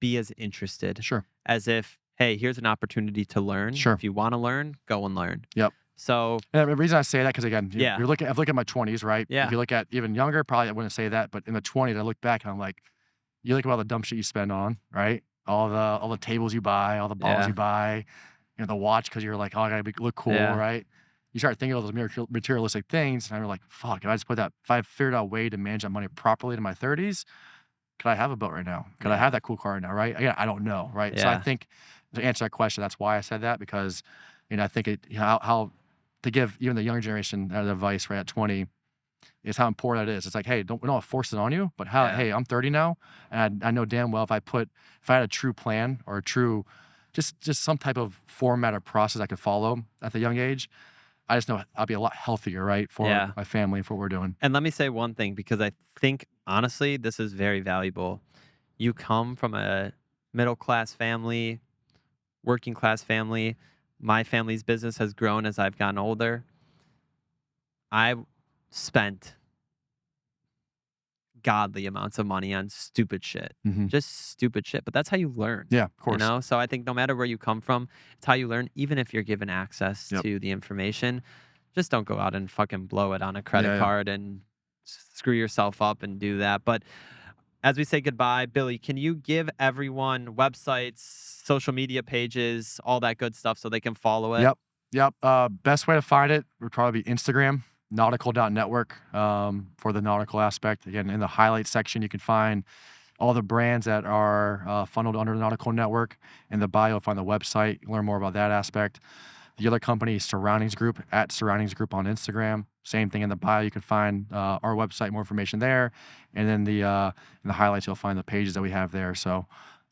be as interested sure, as if, hey, here's an opportunity to learn. sure. If you want to learn, go and learn. Yep. So And the reason I say that, because again, yeah, I've looked at my 20s, right? If yeah, you look at even younger, probably I wouldn't say that, but in the 20s, I look back and I'm like, you look at all the dumb shit you spend on, right? All the tables you buy, all the balls yeah, you buy, the watch because you're like, oh, I gotta look cool, yeah, right? You start thinking of those materialistic things, and you're like, fuck, if I figured out a way to manage that money properly in my 30s, could I have a boat right now? Could I yeah, have that cool car right now, right? Again, I don't know, right? So I yeah, think to answer that question, that's why I said that, because I think how to give even the younger generation that advice right at 20 is how important that is. It's like, hey, we don't force it on you, but yeah, hey, I'm 30 now, and I know damn well if I had a true plan or a true, just some type of format or process I could follow at the young age, I just know I'll be a lot healthier, right, for yeah. my family and for what we're doing. And let me say one thing because I think honestly this is very valuable. You come from a middle class family, working class family. My family's business has grown as I've gotten older. I spent godly amounts of money on stupid shit. Hmm. Just stupid shit, but that's how you learn. Yeah, of course. So I think no matter where you come from, it's how you learn. Even if you're given access Yep. to the information, just don't go out and fucking blow it on a credit Yeah, yeah. card and screw yourself up and do that. But as we say goodbye, Billy, can you give everyone websites, social media pages, all that good stuff so they can follow it? Yep. Yep. Best way to find it would probably be Instagram, nautical.network, for the nautical aspect. Again, in the highlights section, you can find all the brands that are funneled under the nautical network. In the bio, find the website, learn more about that aspect. The other company is Surroundings Group, at Surroundings Group on Instagram. Same thing in the bio. You can find our website, more information there. And then in the highlights, you'll find the pages that we have there. So,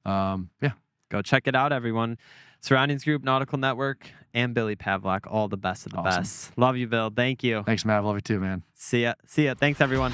yeah. Go check it out, everyone. Surroundings Group, Nautical Network, and Billy Pavlock, all the best of the Awesome. best. Love you, Bill. Thank you. Thanks, Matt. Love you too, man. See ya. See ya. Thanks, everyone.